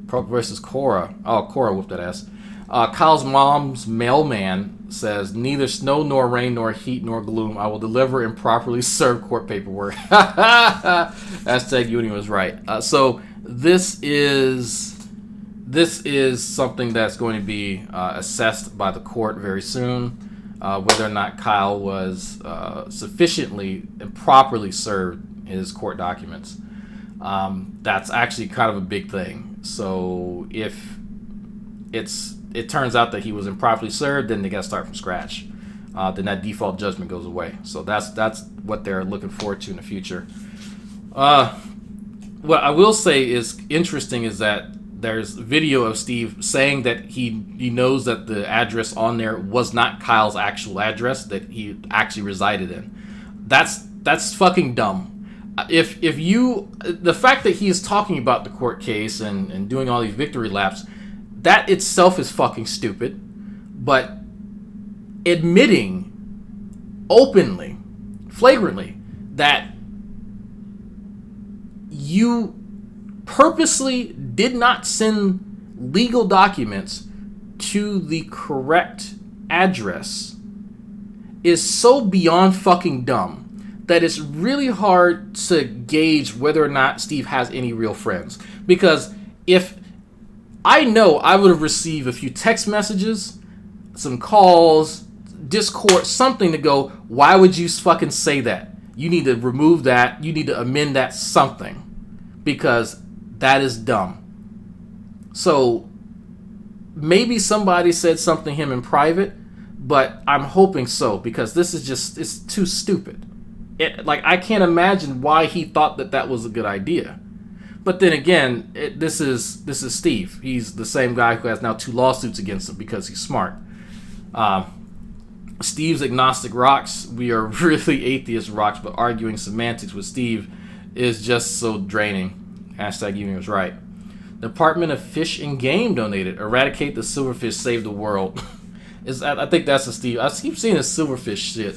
Proc versus Cora. Oh, Cora whooped that ass. Kyle's mom's mailman says, neither snow nor rain nor heat nor gloom. I will deliver and properly serve court paperwork. Hashtag Uni was right. So this is something that's going to be assessed by the court very soon. Whether or not Kyle was sufficiently and properly served his court documents. That's actually kind of a big thing. So if it turns out that he was improperly served, then they got to start from scratch. Then that default judgment goes away. So that's what they're looking forward to in the future. What I will say is interesting is that there's video of Steve saying that he knows that the address on there was not Kyle's actual address that he actually resided in. That's fucking dumb. The fact that he is talking about the court case and doing all these victory laps, that itself is fucking stupid. But admitting openly, flagrantly, that you purposely did not send legal documents to the correct address is so beyond fucking dumb that it's really hard to gauge whether or not Steve has any real friends. Because if I know I would have received a few text messages, some calls, Discord, something to go, why would you fucking say that? You need to remove that. You need to amend that something. Because that is dumb. So maybe somebody said something to him in private, but I'm hoping so, because this is just, it's too stupid. I can't imagine why he thought that was a good idea. But then again, this is Steve. He's the same guy who has now 2 lawsuits against him because he's smart. Steve's agnostic rocks. We are really atheist rocks, but arguing semantics with Steve is just so draining. Hashtag Uni was right. Department of Fish and Game donated. Eradicate the silverfish, save the world. I think that's a Steve. I keep seeing this silverfish shit.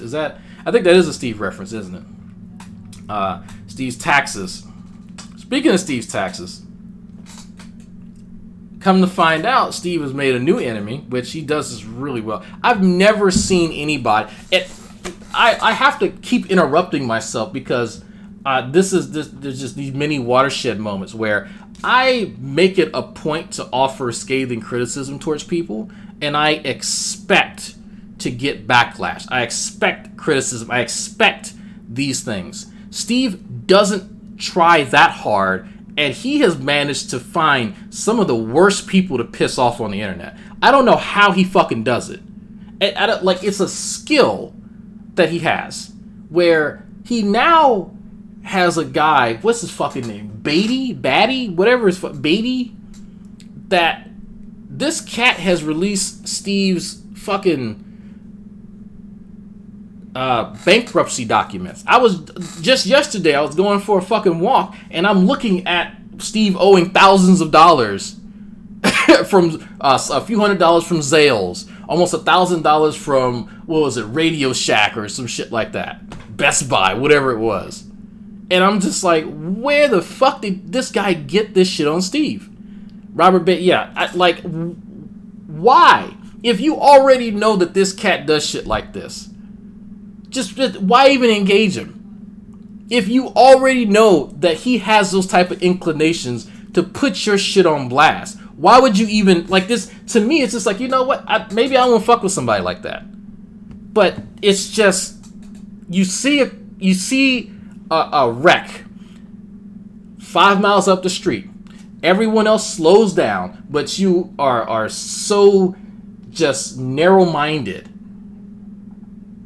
I think that is a Steve reference, isn't it? Steve's taxes. Speaking of Steve's taxes, come to find out, Steve has made a new enemy, which he does this really well. I've never seen anybody. I have to keep interrupting myself because there's just these mini watershed moments where I make it a point to offer scathing criticism towards people, and I expect to get backlash. I expect criticism. I expect these things. Steve doesn't try that hard, and he has managed to find some of the worst people to piss off on the internet. I don't know how he fucking does it. It's a skill that he has, where he now has a guy, what's his fucking name? Batty? Whatever Batty? That this cat has released Steve's fucking bankruptcy documents. I was just yesterday. I was going for a fucking walk, and I'm looking at Steve owing thousands of dollars from a few $100s from Zales, almost $1,000 from what was it, Radio Shack or some shit like that, Best Buy, whatever it was. And I'm just like, where the fuck did this guy get this shit on Steve? Robert Bates, yeah, why? If you already know that this cat does shit like this, just why even engage him? If you already know that he has those type of inclinations to put your shit on blast, why would you even, like this, to me, it's just like, you know what, maybe I won't fuck with somebody like that. But it's just, you see a wreck 5 miles up the street. Everyone else slows down, but you are so just narrow-minded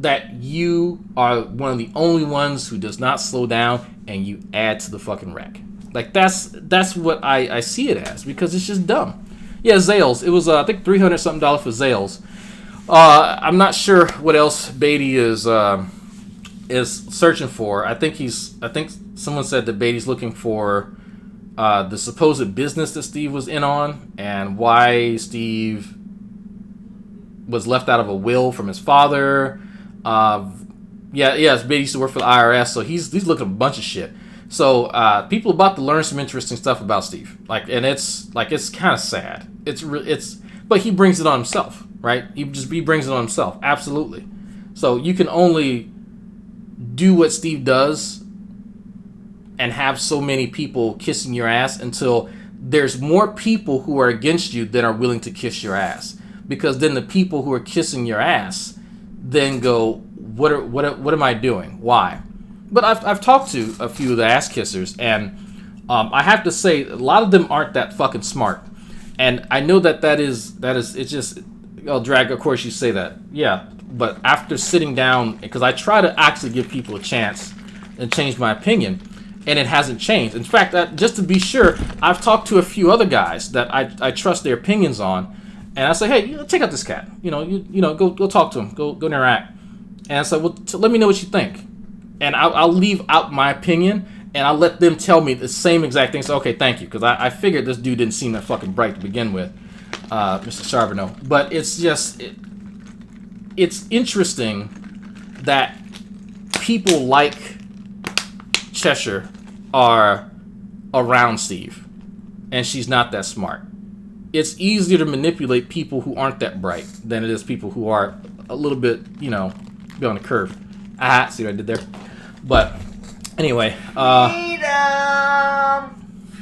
that you are one of the only ones who does not slow down, and you add to the fucking wreck. Like, that's what I see it as, because it's just dumb. Yeah, Zales. It was I think $300 something for Zales. I'm not sure what else Beatty is searching for. I think someone said that Beatty's looking for the supposed business that Steve was in on, and why Steve was left out of a will from his father. Beatty used to work for the IRS, so he's looking at a bunch of shit. So people about to learn some interesting stuff about Steve. It's kind of sad. But he brings it on himself, right? He brings it on himself, absolutely. So you can only do what Steve does and have so many people kissing your ass until there's more people who are against you than are willing to kiss your ass. Because then the people who are kissing your ass then go, what am I doing? Why? But I've talked to a few of the ass kissers, and I have to say a lot of them aren't that fucking smart. And I know that is it's just, well, Drag, of course you say that, yeah. But after sitting down, because I try to actually give people a chance and change my opinion, and it hasn't changed. In fact, just to be sure, I've talked to a few other guys that I trust their opinions on, and I say, hey, check out this cat. Go talk to him. Go interact. And I say, well, let me know what you think. And I'll leave out my opinion, and I'll let them tell me the same exact thing. So, okay, thank you, because I figured this dude didn't seem that fucking bright to begin with, Mr. Charbonneau. But it's just, it's interesting that people like Cheshire are around Steve, and she's not that smart. It's easier to manipulate people who aren't that bright than it is people who are a little bit, be on the curve. See what I did there? But anyway,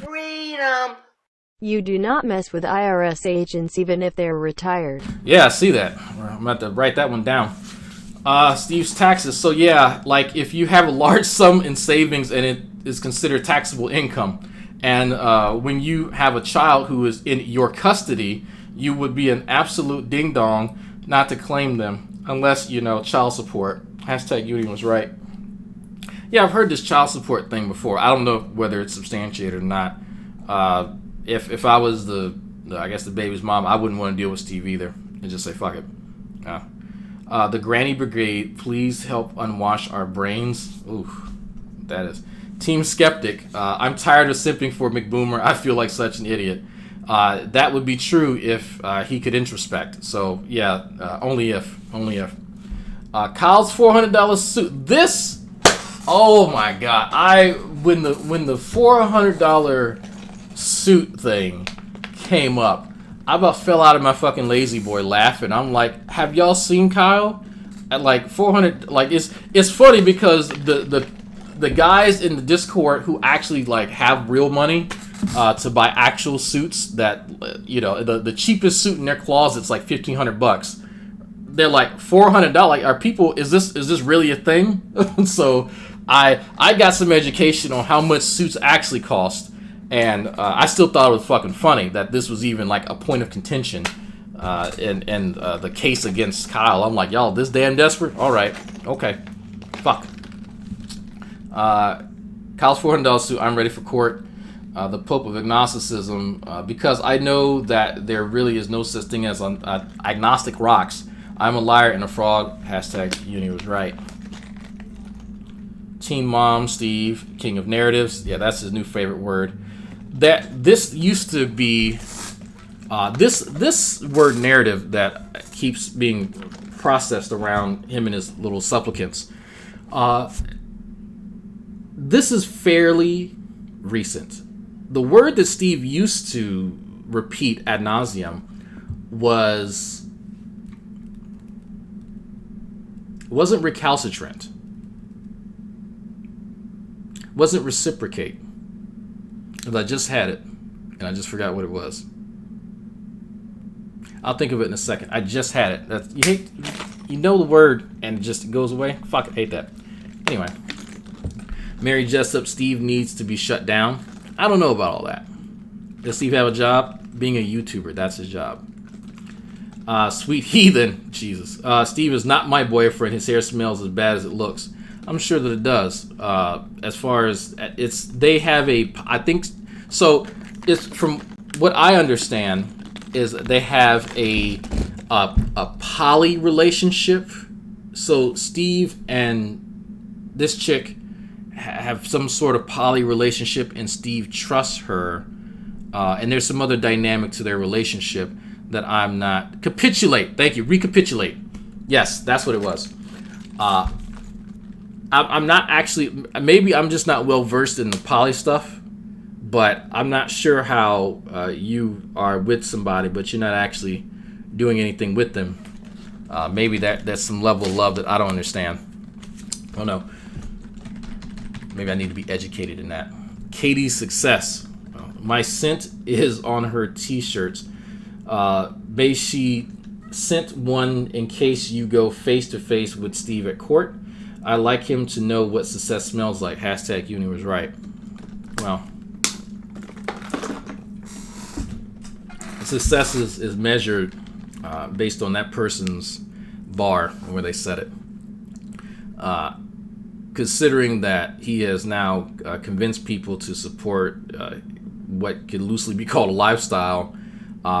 Freedom. You do not mess with IRS agents even if they're retired. Yeah, I see that. I'm about to write that one down. Steve's taxes. So yeah, like if you have a large sum in savings and it is considered taxable income, and when you have a child who is in your custody, you would be an absolute ding dong not to claim them unless child support. Hashtag Yudi was right. Yeah, I've heard this child support thing before. I don't know whether it's substantiated or not. If I was the baby's mom, I wouldn't want to deal with Steve either and just say fuck it. The Granny Brigade, please help unwash our brains. Ooh, that is. Team Skeptic, I'm tired of simping for McBoomer. I feel like such an idiot. That would be true if he could introspect. So yeah, only if. Kyle's $400 suit. This, oh my god! When the $400 suit thing came up, I about fell out of my fucking lazy boy laughing. I'm like, have y'all seen Kyle? At like 400, like it's funny because the guys in the Discord who actually like have real money to buy actual suits that the cheapest suit in their closet's like $1,500. They're like $400. Like, are people? Is this really a thing? So I got some education on how much suits actually cost, and I still thought it was fucking funny that this was even like a point of contention in the case against Kyle. I'm like, y'all this damn desperate? All right, okay, fuck. Kyle's $400 suit. I'm ready for court. The Pope of Agnosticism, because I know that there really is no such thing as agnostic rocks. I'm a liar and a fraud. Hashtag Uni was right. Teen Mom, Steve, King of Narratives. Yeah, that's his new favorite word. This used to be this word narrative that keeps being processed around him and his little supplicants. This is fairly recent. The word that Steve used to repeat ad nauseum wasn't recalcitrant, wasn't reciprocate. Because I just had it, and I just forgot what it was. I'll think of it in a second. I just had it. You know the word, and it just goes away. Fuck, I hate that. Anyway, Mary Jessup, Steve needs to be shut down. I don't know about all that. Does Steve have a job? Being a YouTuber, that's his job. Sweet heathen, Jesus. Steve is not my boyfriend. His hair smells as bad as it looks. I'm sure that it does. As far as they have I think so. It's from what I understand is they have a poly relationship. So Steve and this chick have some sort of poly relationship, and Steve trusts her. And there's some other dynamic to their relationship that I'm not... Capitulate. Thank you. Recapitulate. Yes, that's what it was. I'm not actually... Maybe I'm just not well versed in the poly stuff, but I'm not sure how you are with somebody, but you're not actually doing anything with them. Maybe that's some level of love that I don't understand. I don't know. Maybe I need to be educated in that. Katie's success. My scent is on her t-shirts. She sent one in case you go face to face with Steve at court. I like him to know what success smells like. Hashtag Uni was right. Well, success is measured based on that person's bar where they set it. Considering that he has now convinced people to support what could loosely be called a lifestyle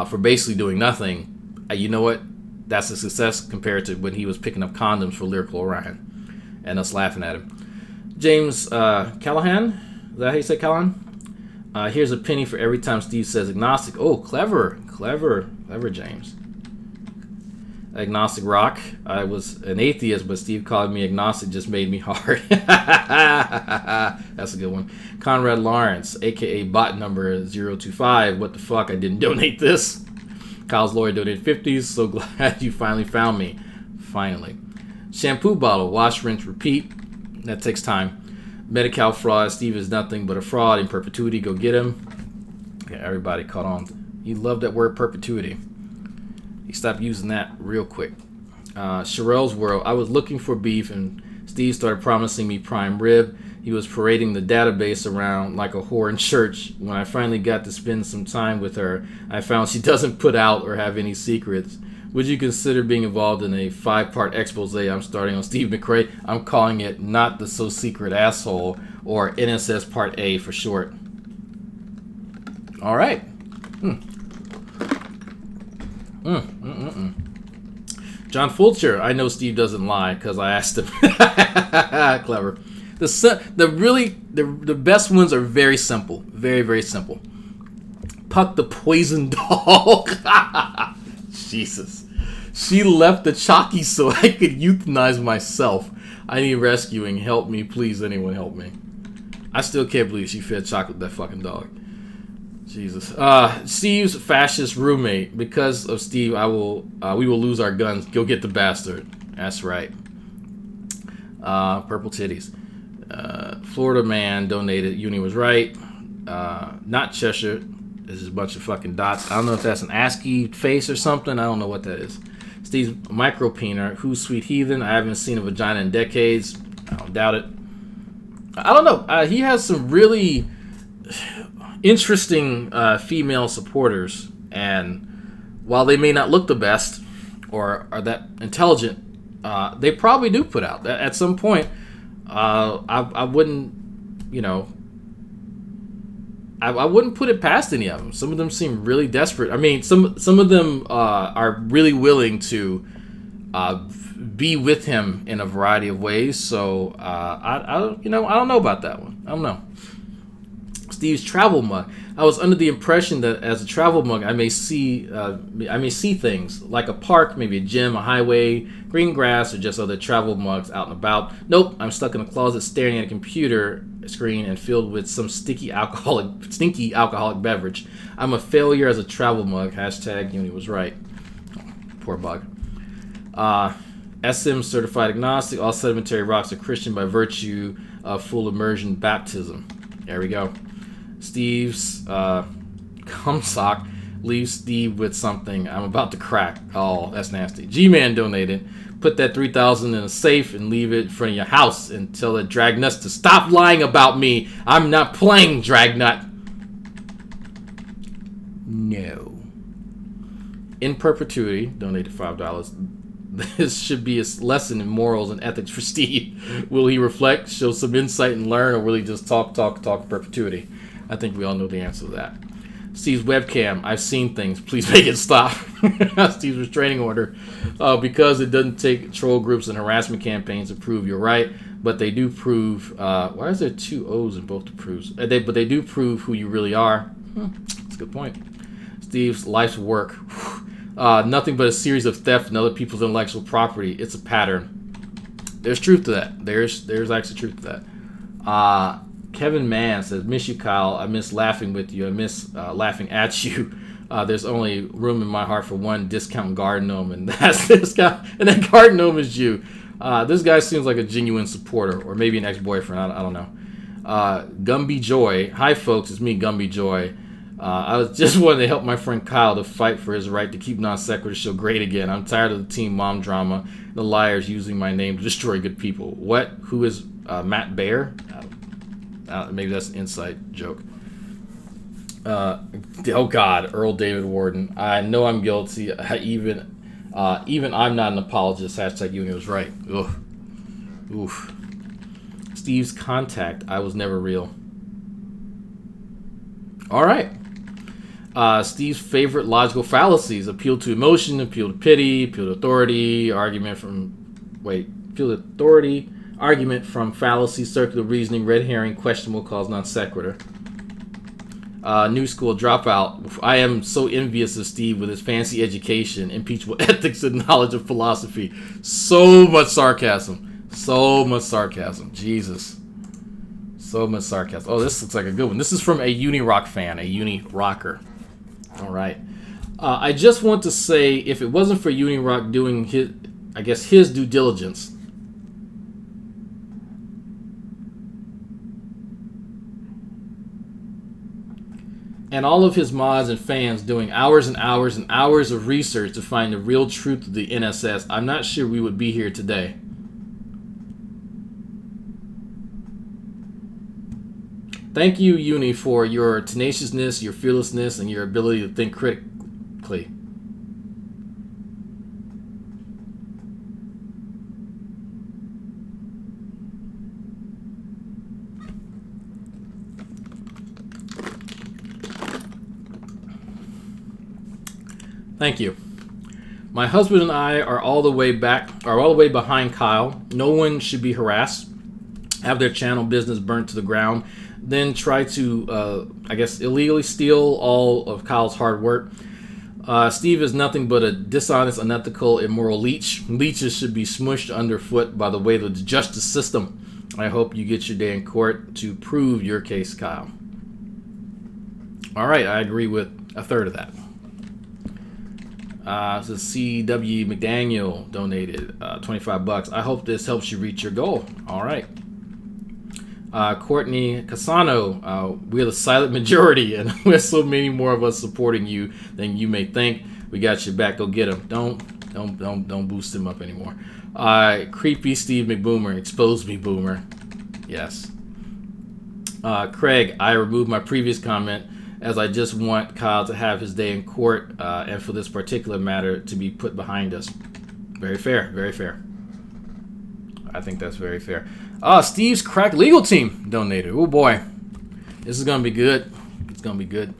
for basically doing nothing, you know what? That's a success compared to when he was picking up condoms for Lyrical Orion and us laughing at him. James Callahan, is that how you say Callahan? Here's a penny for every time Steve says agnostic. Oh, clever, James. Agnostic rock. I was an atheist, but Steve called me agnostic, just made me hard. That's a good one. Conrad Lawrence, aka bot number 025. What the fuck? I didn't donate this. Kyle's lawyer donated 50s. So glad you finally found me. Finally. Shampoo bottle. Wash, rinse, repeat. That takes time. Medi-Cal fraud. Steve is nothing but a fraud in perpetuity. Go get him. Yeah, everybody caught on. He loved that word perpetuity. He stopped using that real quick. Sherelle's World. I was looking for beef, and Steve started promising me prime rib. He was parading the database around like a whore in church. When I finally got to spend some time with her, I found she doesn't put out or have any secrets. Would you consider being involved in a 5-part expose I'm starting on Steve McRae? I'm calling it Not the So Secret Asshole, or NSS Part A for short. All right. John Fulcher. I know Steve doesn't lie because I asked him. Clever. The best ones are very simple. Very, very simple. Puck the poison dog. Jesus. She left the Chalky so I could euthanize myself. I need rescuing. Help me, please. Anyone help me. I still can't believe she fed chocolate that fucking dog. Jesus. Steve's fascist roommate. Because of Steve, we will lose our guns. Go get the bastard. That's right. Purple titties. Florida man donated. Uni was right. Not Cheshire. This is a bunch of fucking dots. I don't know if that's an ASCII face or something. I don't know what that is. Steve's micropeener. Who's Sweet Heathen? I haven't seen a vagina in decades. I don't doubt it. I don't know. He has some really interesting female supporters, and while they may not look the best or are that intelligent, they probably do put out. At some point, I wouldn't, I wouldn't put it past any of them. Some of them seem really desperate. I mean, some of them are really willing to be with him in a variety of ways. So I don't know about that one. I don't know. Steve's travel mug. I was under the impression that as a travel mug, I may see things like a park, maybe a gym, a highway, green grass, or just other travel mugs out and about. Nope, I'm stuck in a closet staring at a computer screen and filled with some stinky alcoholic beverage. I'm a failure as a travel mug. Hashtag Uni was right. Poor bug. SM certified agnostic. All sedimentary rocks are Christian by virtue of full immersion baptism. There we go. Steve's cum sock leaves Steve with something I'm about to crack. Oh, that's nasty. G-Man donated. Put that $3,000 in a safe and leave it in front of your house and tell the Dragnauct to stop lying about me. I'm not playing, Dragnauct. No. In perpetuity, donated $5. This should be a lesson in morals and ethics for Steve. Will he reflect, show some insight, and learn, or will he just talk in perpetuity? I think we all know the answer to that. Steve's webcam. I've seen things. Please make it stop. Steve's restraining order. Because it doesn't take troll groups and harassment campaigns to prove you're right, but they do prove. Why is there two O's in both the proofs? But they do prove who you really are. That's a good point. Steve's life's work. Nothing but a series of theft and other people's intellectual property. It's a pattern. There's truth to that. There's actually truth to that. Kevin Mann says, miss you, Kyle. I miss laughing with you. I miss laughing at you. There's only room in my heart for one discount garden gnome, and that's this guy. And that garden gnome is you. This guy seems like a genuine supporter, or maybe an ex-boyfriend. I don't know. Gumby Joy. Hi, folks. It's me, Gumby Joy. I was just wanting to help my friend Kyle to fight for his right to keep Non Sequitur show great again. I'm tired of the Teen Mom drama, the liars using my name to destroy good people. What? Who is Matt Baer? Maybe that's an inside joke. Oh God, Earl David Warden. I know I'm guilty. Even I'm not an apologist. Hashtag Uni was right. Ugh. Oof. Steve's contact. I was never real. All right. Steve's favorite logical fallacies: appeal to emotion, appeal to pity, appeal to authority, appeal to authority, argument from fallacy, circular reasoning, red herring, questionable cause, non sequitur. New school dropout. I am so envious of Steve with his fancy education, impeachable ethics, and knowledge of philosophy. So much sarcasm. So much sarcasm. Jesus. So much sarcasm. Oh, this looks like a good one. This is from a unirock fan, a uni-rocker. All right. I just want to say, if it wasn't for unirock doing his due diligence, and all of his mods and fans doing hours and hours and hours of research to find the real truth of the NSS, I'm not sure we would be here today. Thank you, Uni, for your tenaciousness, your fearlessness, and your ability to think critically. Thank you. My husband and I are all the way behind Kyle. No one should be harassed, have their channel business burnt to the ground, then try to, illegally steal all of Kyle's hard work. Steve is nothing but a dishonest, unethical, immoral leech. Leeches should be smushed underfoot by the weight of the justice system. I hope you get your day in court to prove your case, Kyle. All right, I agree with a third of that. So C.W. McDaniel donated $25. I hope this helps you reach your goal. All right. Courtney Casano, we're the silent majority, and there's so many more of us supporting you than you may think. We got your back. Go get him. Don't boost him up anymore. Creepy Steve McBoomer, expose me, Boomer. Yes. Craig, I removed my previous comment as I just want Kyle to have his day in court and for this particular matter to be put behind us. Very fair. Very fair. I think that's very fair. Steve's crack legal team donated. Oh boy, this is gonna be good. It's gonna be good.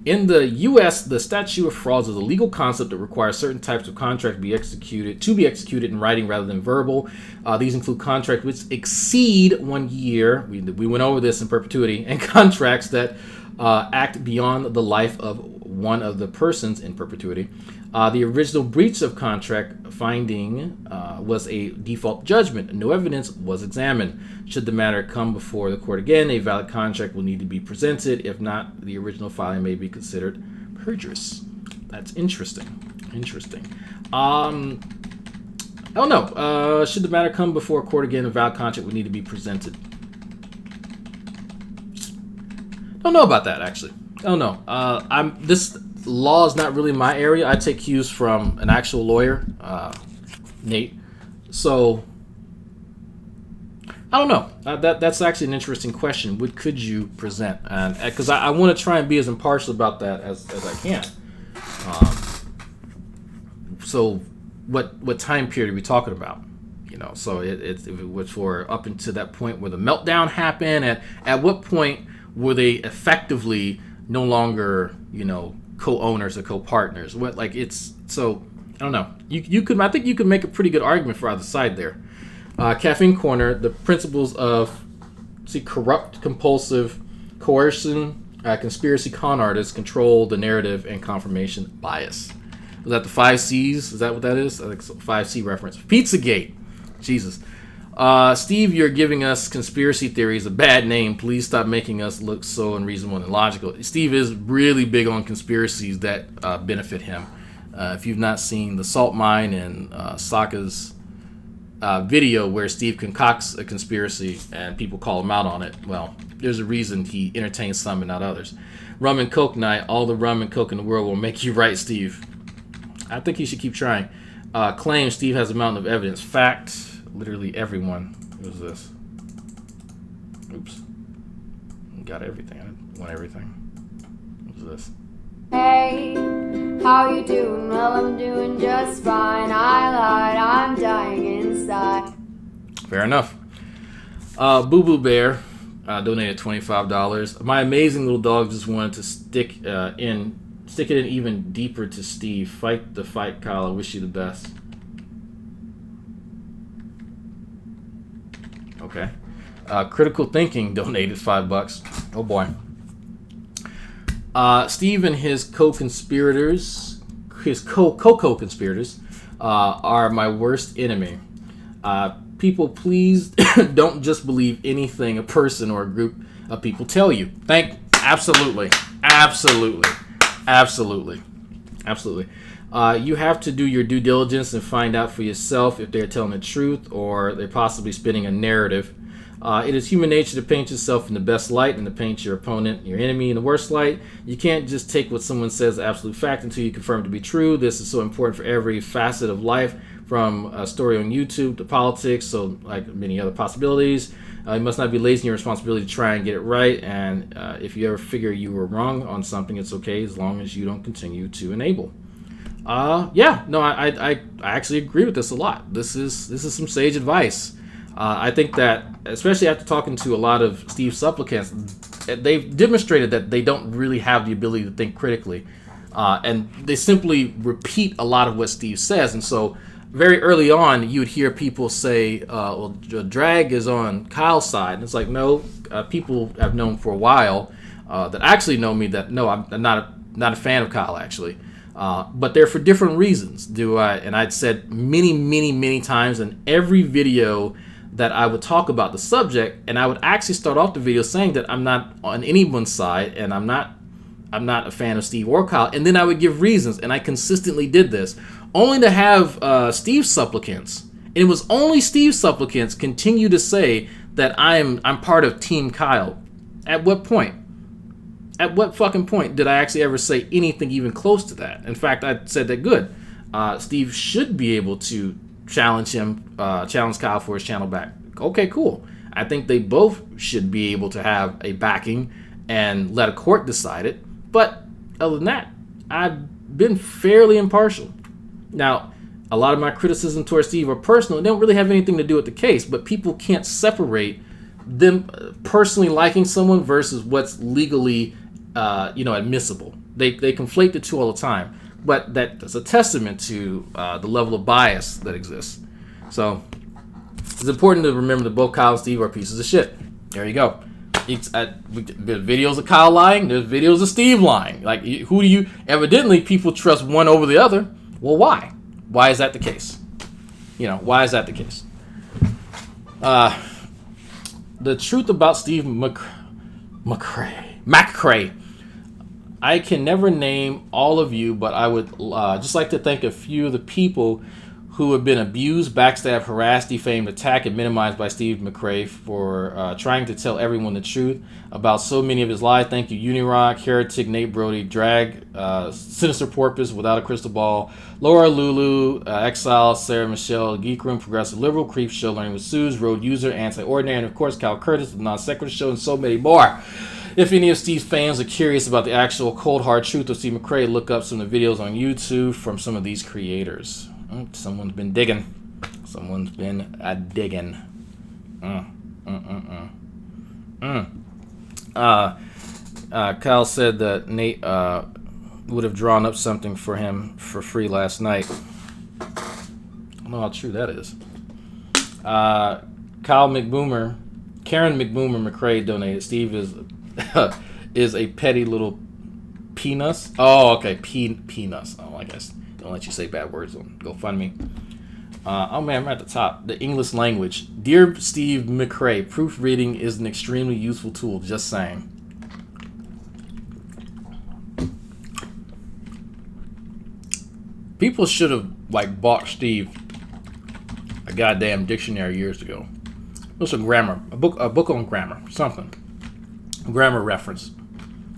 In the U.S., the statute of frauds is a legal concept that requires certain types of contract to be executed in writing rather than verbal. These include contracts which exceed 1 year. We went over this in perpetuity, and contracts that act beyond the life of one of the persons in perpetuity. The original breach of contract finding was a default judgment. No evidence was examined. Should the matter come before the court again, a valid contract will need to be presented. If not, the original filing may be considered perjurious. That's interesting. I don't know. Should the matter come before a court again, a valid contract would need to be presented. Don't know about that, actually. I don't know. This law is not really my area. I take cues from an actual lawyer, Nate. So I don't know. That's actually an interesting question. What could you present? And because I want to try and be as impartial about that as I can. So what time period are we talking about? You know, so if it was for up until that point where the meltdown happened, at what point were they effectively no longer, you know, co-owners or co-partners? What, like, it's so I don't know. I think you could make a pretty good argument for either side there. Caffeine Corner, the principles of corrupt, compulsive, coercion, conspiracy, con artists control the narrative and confirmation bias. Was that the 5 C's? Is that what that is? I think so. 5C reference. Pizzagate. Jesus. Steve, you're giving us conspiracy theories a bad name. Please stop making us look so unreasonable and illogical. Steve is really big on conspiracies that benefit him. If you've not seen the salt mine and Sokka's video where Steve concocts a conspiracy and people call him out on it, well, there's a reason he entertains some and not others. Rum and Coke night. All the rum and Coke in the world will make you right, Steve. I think he should keep trying. Claim Steve has a mountain of evidence. Fact. Literally everyone. What is this? Oops. Got everything. I want everything. What is this? Hey, how you doing? Well, I'm doing just fine. I lied, I'm dying inside. Fair enough. Boo Boo Bear donated $25. My amazing little dog just wanted to stick it in even deeper to Steve. Fight the fight, Kyle. I wish you the best. Okay. Critical Thinking donated $5. Oh boy. Steve and his co-conspirators, his co-conspirators, are my worst enemy. People, please don't just believe anything a person or a group of people tell you. Absolutely. You have to do your due diligence and find out for yourself if they're telling the truth or they're possibly spinning a narrative. It is human nature to paint yourself in the best light and to paint your opponent, your enemy, in the worst light. You can't just take what someone says as absolute fact until you confirm it to be true. This is so important for every facet of life, from a story on YouTube to politics, so like many other possibilities. You must not be lazy in your responsibility to try and get it right, and if you ever figure you were wrong on something, it's okay as long as you don't continue to enable. I actually agree with this a lot. This is some sage advice. I think that, especially after talking to a lot of Steve's supplicants, they've demonstrated that they don't really have the ability to think critically, and they simply repeat a lot of what Steve says. And so very early on, you would hear people say, well, Drag is on Kyle's side. And it's like, no, people have known for a while that actually know me that, no, I'm not a fan of Kyle, actually. But they're for different reasons. And I'd said many times in every video that I would talk about the subject, and I would actually start off the video saying that I'm not on anyone's side, and I'm not a fan of Steve or Kyle, and then I would give reasons, and I consistently did this, only to have Steve's supplicants. It was only Steve's supplicants continue to say that I'm part of Team Kyle. At what point? At what fucking point did I actually ever say anything even close to that? In fact, I said that good. Steve should be able to challenge Kyle for his channel back. Okay, cool. I think they both should be able to have a backing and let a court decide it. But other than that, I've been fairly impartial. Now, a lot of my criticism towards Steve are personal. They don't really have anything to do with the case, but people can't separate them personally liking someone versus what's legally admissible. They conflate the two all the time. But that's a testament to the level of bias that exists. So it's important to remember that both Kyle and Steve are pieces of shit. There you go. There's videos of Kyle lying. There's videos of Steve lying. Like, who do you... Evidently, people trust one over the other. Well, why? Why is that the case? Why is that the case? The truth about Steve McCrae. I can never name all of you, but I would just like to thank a few of the people who have been abused, backstabbed, harassed, defamed, attacked, and minimized by Steve McCrae for trying to tell everyone the truth about so many of his lies. Thank you, Unirock, Heretic, Nate Brody, Drag, Sinister Porpoise, Without a Crystal Ball, Laura Lulu, Exile, Sarah Michelle, Geek Room, Progressive Liberal, Creep Show, Learning with Suze, Road User, Anti-Ordinary, and of course Cal Curtis, the Non Sequitur Show, and so many more. If any of Steve's fans are curious about the actual cold hard truth of Steve McCrae, look up some of the videos on YouTube from some of these creators. Someone's been digging. Someone's been digging. Kyle said that Nate would have drawn up something for him for free last night. I don't know how true that is. Karen McBoomer McCrae donated. Steve is a petty little penis. Oh, okay, penis. Oh, I guess don't let you say bad words on GoFundMe. Oh man, I'm at the top. The English language. Dear Steve McCrae, proofreading is an extremely useful tool. Just saying. People should have bought Steve a goddamn dictionary years ago. It was a book on grammar, something. Grammar reference.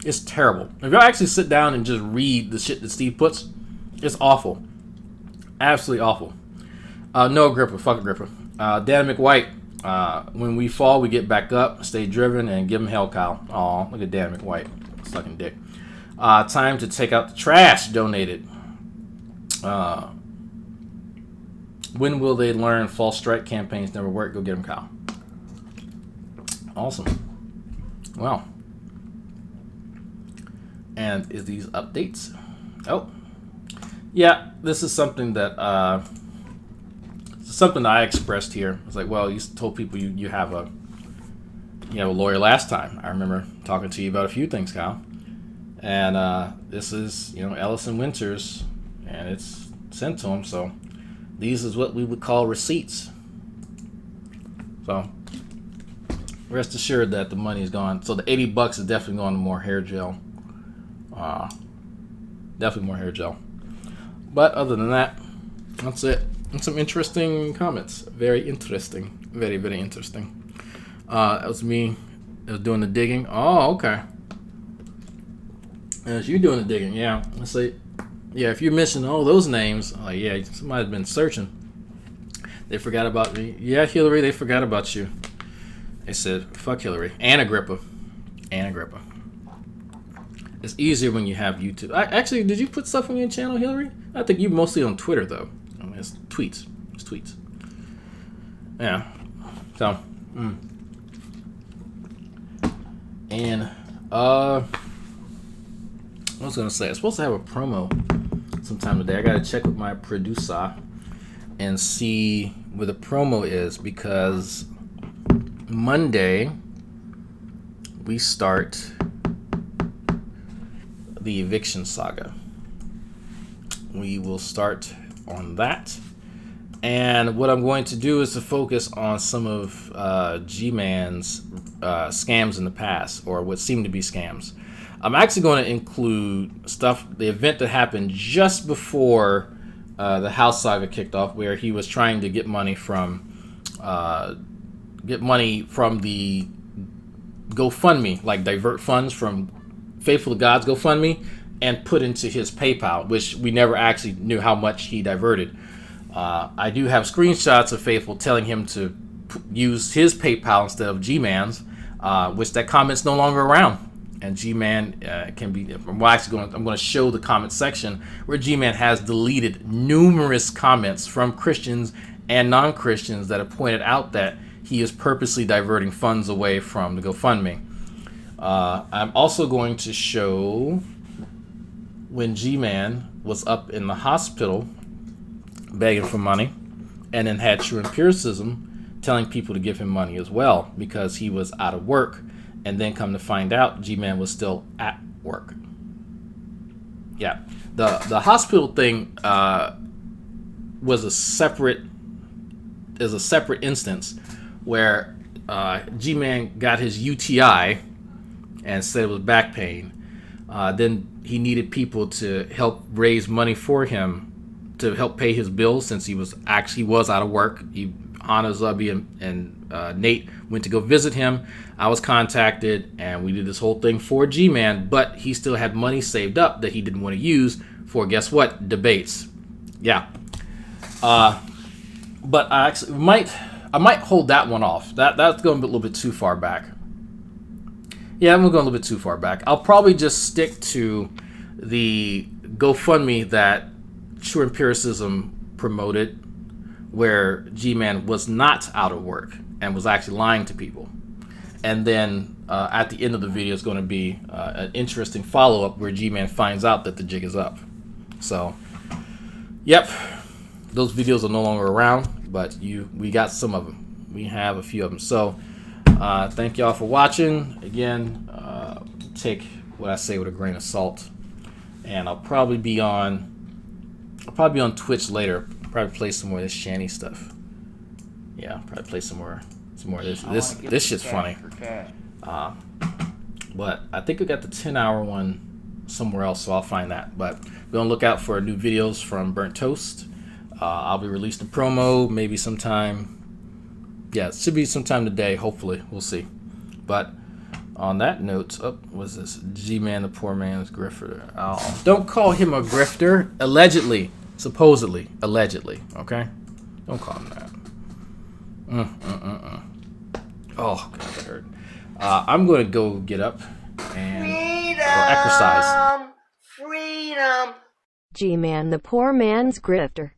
It's terrible. If you actually sit down and just read the shit that Steve puts, it's awful. Absolutely awful. No Agrippa. Fuck Agrippa. Dan McWhite. When we fall, we get back up, stay driven, and give him hell, Kyle. Aw, look at Dan McWhite. Sucking dick. Time to take out the trash. Donated. When will they learn false strike campaigns never work? Go get him, Kyle. Awesome. Well. And is these updates? Oh. Yeah, this is something that I expressed here. It's like, well, you told people you have a lawyer last time. I remember talking to you about a few things, Kyle. And this is, Ellison Winters, and it's sent to him. So these is what we would call receipts. So rest assured that the money is gone. So the $80 is definitely going to more hair gel. Definitely more hair gel. But other than that, that's it. And some interesting comments. Very interesting. Very, very interesting. That was me. I was doing the digging. Oh, okay. As you doing the digging, yeah. Let's see. Yeah, if you're missing all those names, yeah, somebody's been searching. They forgot about me. Yeah, Hillary, they forgot about you. They said, fuck Hillary. And Agrippa. It's easier when you have YouTube. Actually, did you put stuff on your channel, Hillary? I think you mostly on Twitter, though. I mean, it's tweets. Yeah. So, And, what was I going to say? I'm supposed to have a promo sometime today. I got to check with my producer and see where the promo is, because Monday we start the eviction saga. We will start on that, and what I'm going to do is to focus on some of G-Man's scams in the past, or what seemed to be scams. I'm actually going to include the event that happened just before the House saga kicked off, where he was trying to get money from the GoFundMe, divert funds from Faithful to God's GoFundMe and put into his PayPal, which we never actually knew how much he diverted. I do have screenshots of Faithful telling him to use his PayPal instead of G-Man's, which that comment's no longer around. And G-Man can be... I'm going to show the comment section where G-Man has deleted numerous comments from Christians and non-Christians that have pointed out that he is purposely diverting funds away from the GoFundMe. I'm also going to show when G-Man was up in the hospital begging for money, and then had True Empiricism telling people to give him money as well because he was out of work, and then come to find out G-Man was still at work. Yeah, the hospital thing was a separate instance where G-Man got his UTI and said it was back pain. Then he needed people to help raise money for him to help pay his bills since he was out of work. Hana, Zubby, and Nate went to go visit him. I was contacted, and we did this whole thing for G-Man, but he still had money saved up that he didn't want to use for, guess what, debates. Yeah. But I might hold that one off. That's going a little bit too far back. Yeah, I'm going a little bit too far back. I'll probably just stick to the GoFundMe that True Empiricism promoted, where G-Man was not out of work and was actually lying to people. And then at the end of the video is going to be an interesting follow-up where G-Man finds out that the jig is up. So, yep, those videos are no longer around, but we got some of them. We have a few of them. So, thank y'all for watching. Again, take what I say with a grain of salt. And I'll probably be on Twitch later. Probably play some more of this shanty stuff. Yeah, probably play some more of this. This shit's funny. But I think we got the 10-hour one somewhere else, so I'll find that. But be on the lookout for new videos from Burnt Toast. I'll be releasing a promo maybe sometime. Yeah, it should be sometime today, hopefully. We'll see. But on that note, what's this? G-Man, the poor man's grifter. Oh, don't call him a grifter. Allegedly. Supposedly. Allegedly. Okay? Don't call him that. Oh, God, that hurt. I'm going to go get up and exercise. Freedom. G-Man, the poor man's grifter.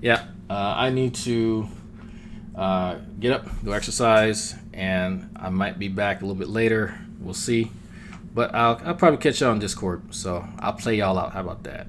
Yeah, I need to get up, go exercise, and I might be back a little bit later. We'll see. But I'll probably catch y'all on Discord, so I'll play y'all out. How about that?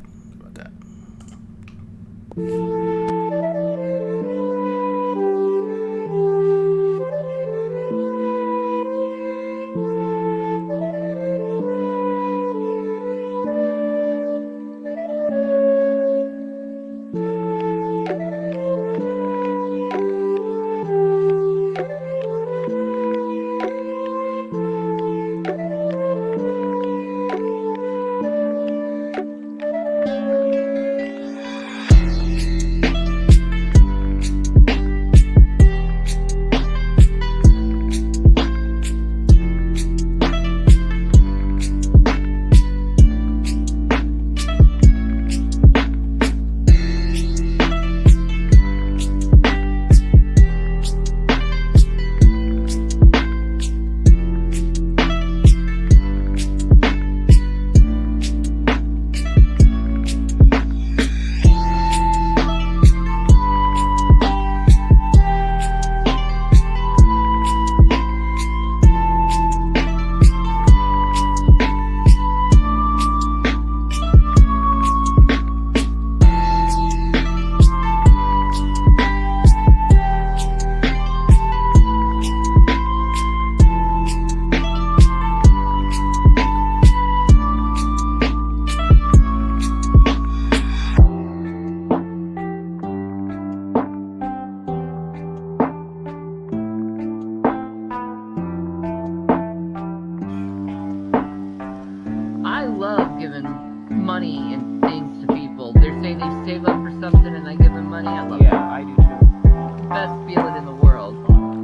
money and things to people. They're saying they save up for something and I give them money. I love Yeah, I do too. it. Best feeling in the world.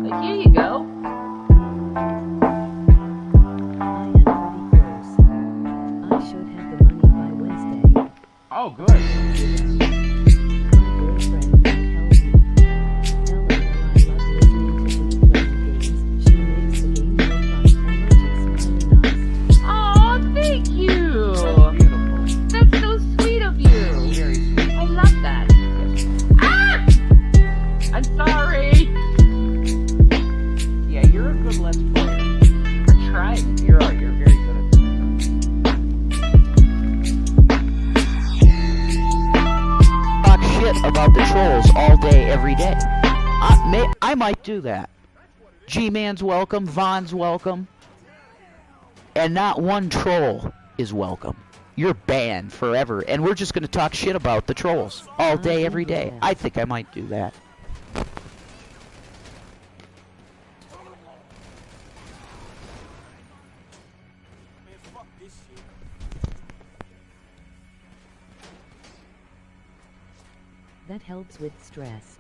Like, here you go. I am pretty close. I should have the money by Wednesday. Oh, good. My girlfriend might help me. LOL, I love listening to these fun games. She makes the game more fun. Emojis smiling eyes. Aw, thank you. That's beautiful. That's so sweet of you. Very sweet. I love that. Ah! I'm sorry. might do that. G-Man's welcome, Von's welcome, and not one troll is welcome. You're banned forever, and we're just going to talk shit about the trolls all day, every day. I think I might do that. That helps with stress.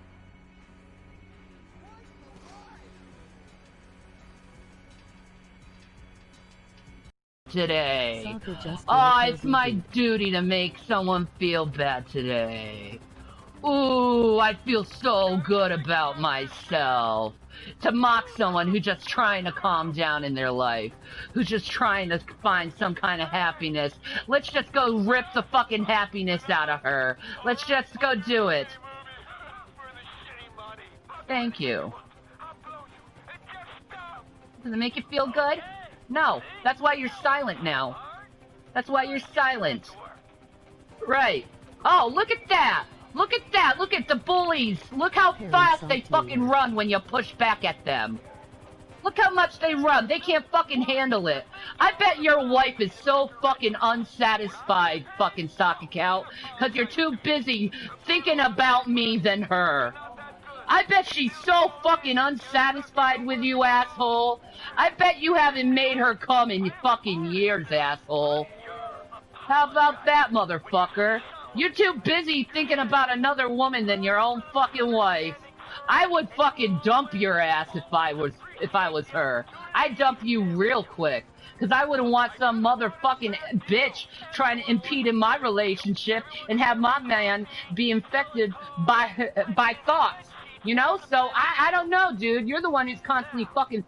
Today. Soccer just Oh, like it's my LBG. duty to make someone feel bad today. Ooh, I feel so good about myself. To mock someone who's just trying to calm down in their life, who's just trying to find some kind of happiness. Let's just go rip the fucking happiness out of her. Let's just go do it. Thank you. Does it make you feel good? No, that's why you're silent now. That's why you're silent. Right. Oh, look at that! Look at that! Look at the bullies! Look how fast they fucking run when you push back at them. Look how much they run. They can't fucking handle it. I bet your wife is so fucking unsatisfied, fucking sock account, because you're too busy thinking about me than her. I bet she's so fucking unsatisfied with you, asshole. I bet you haven't made her come in fucking years, asshole. How about that, motherfucker? You're too busy thinking about another woman than your own fucking wife. I would fucking dump your ass if I was her. I'd dump you real quick. Cause I wouldn't want some motherfucking bitch trying to impede in my relationship and have my man be infected by thoughts. You know? So I don't know, dude. You're the one who's constantly fucking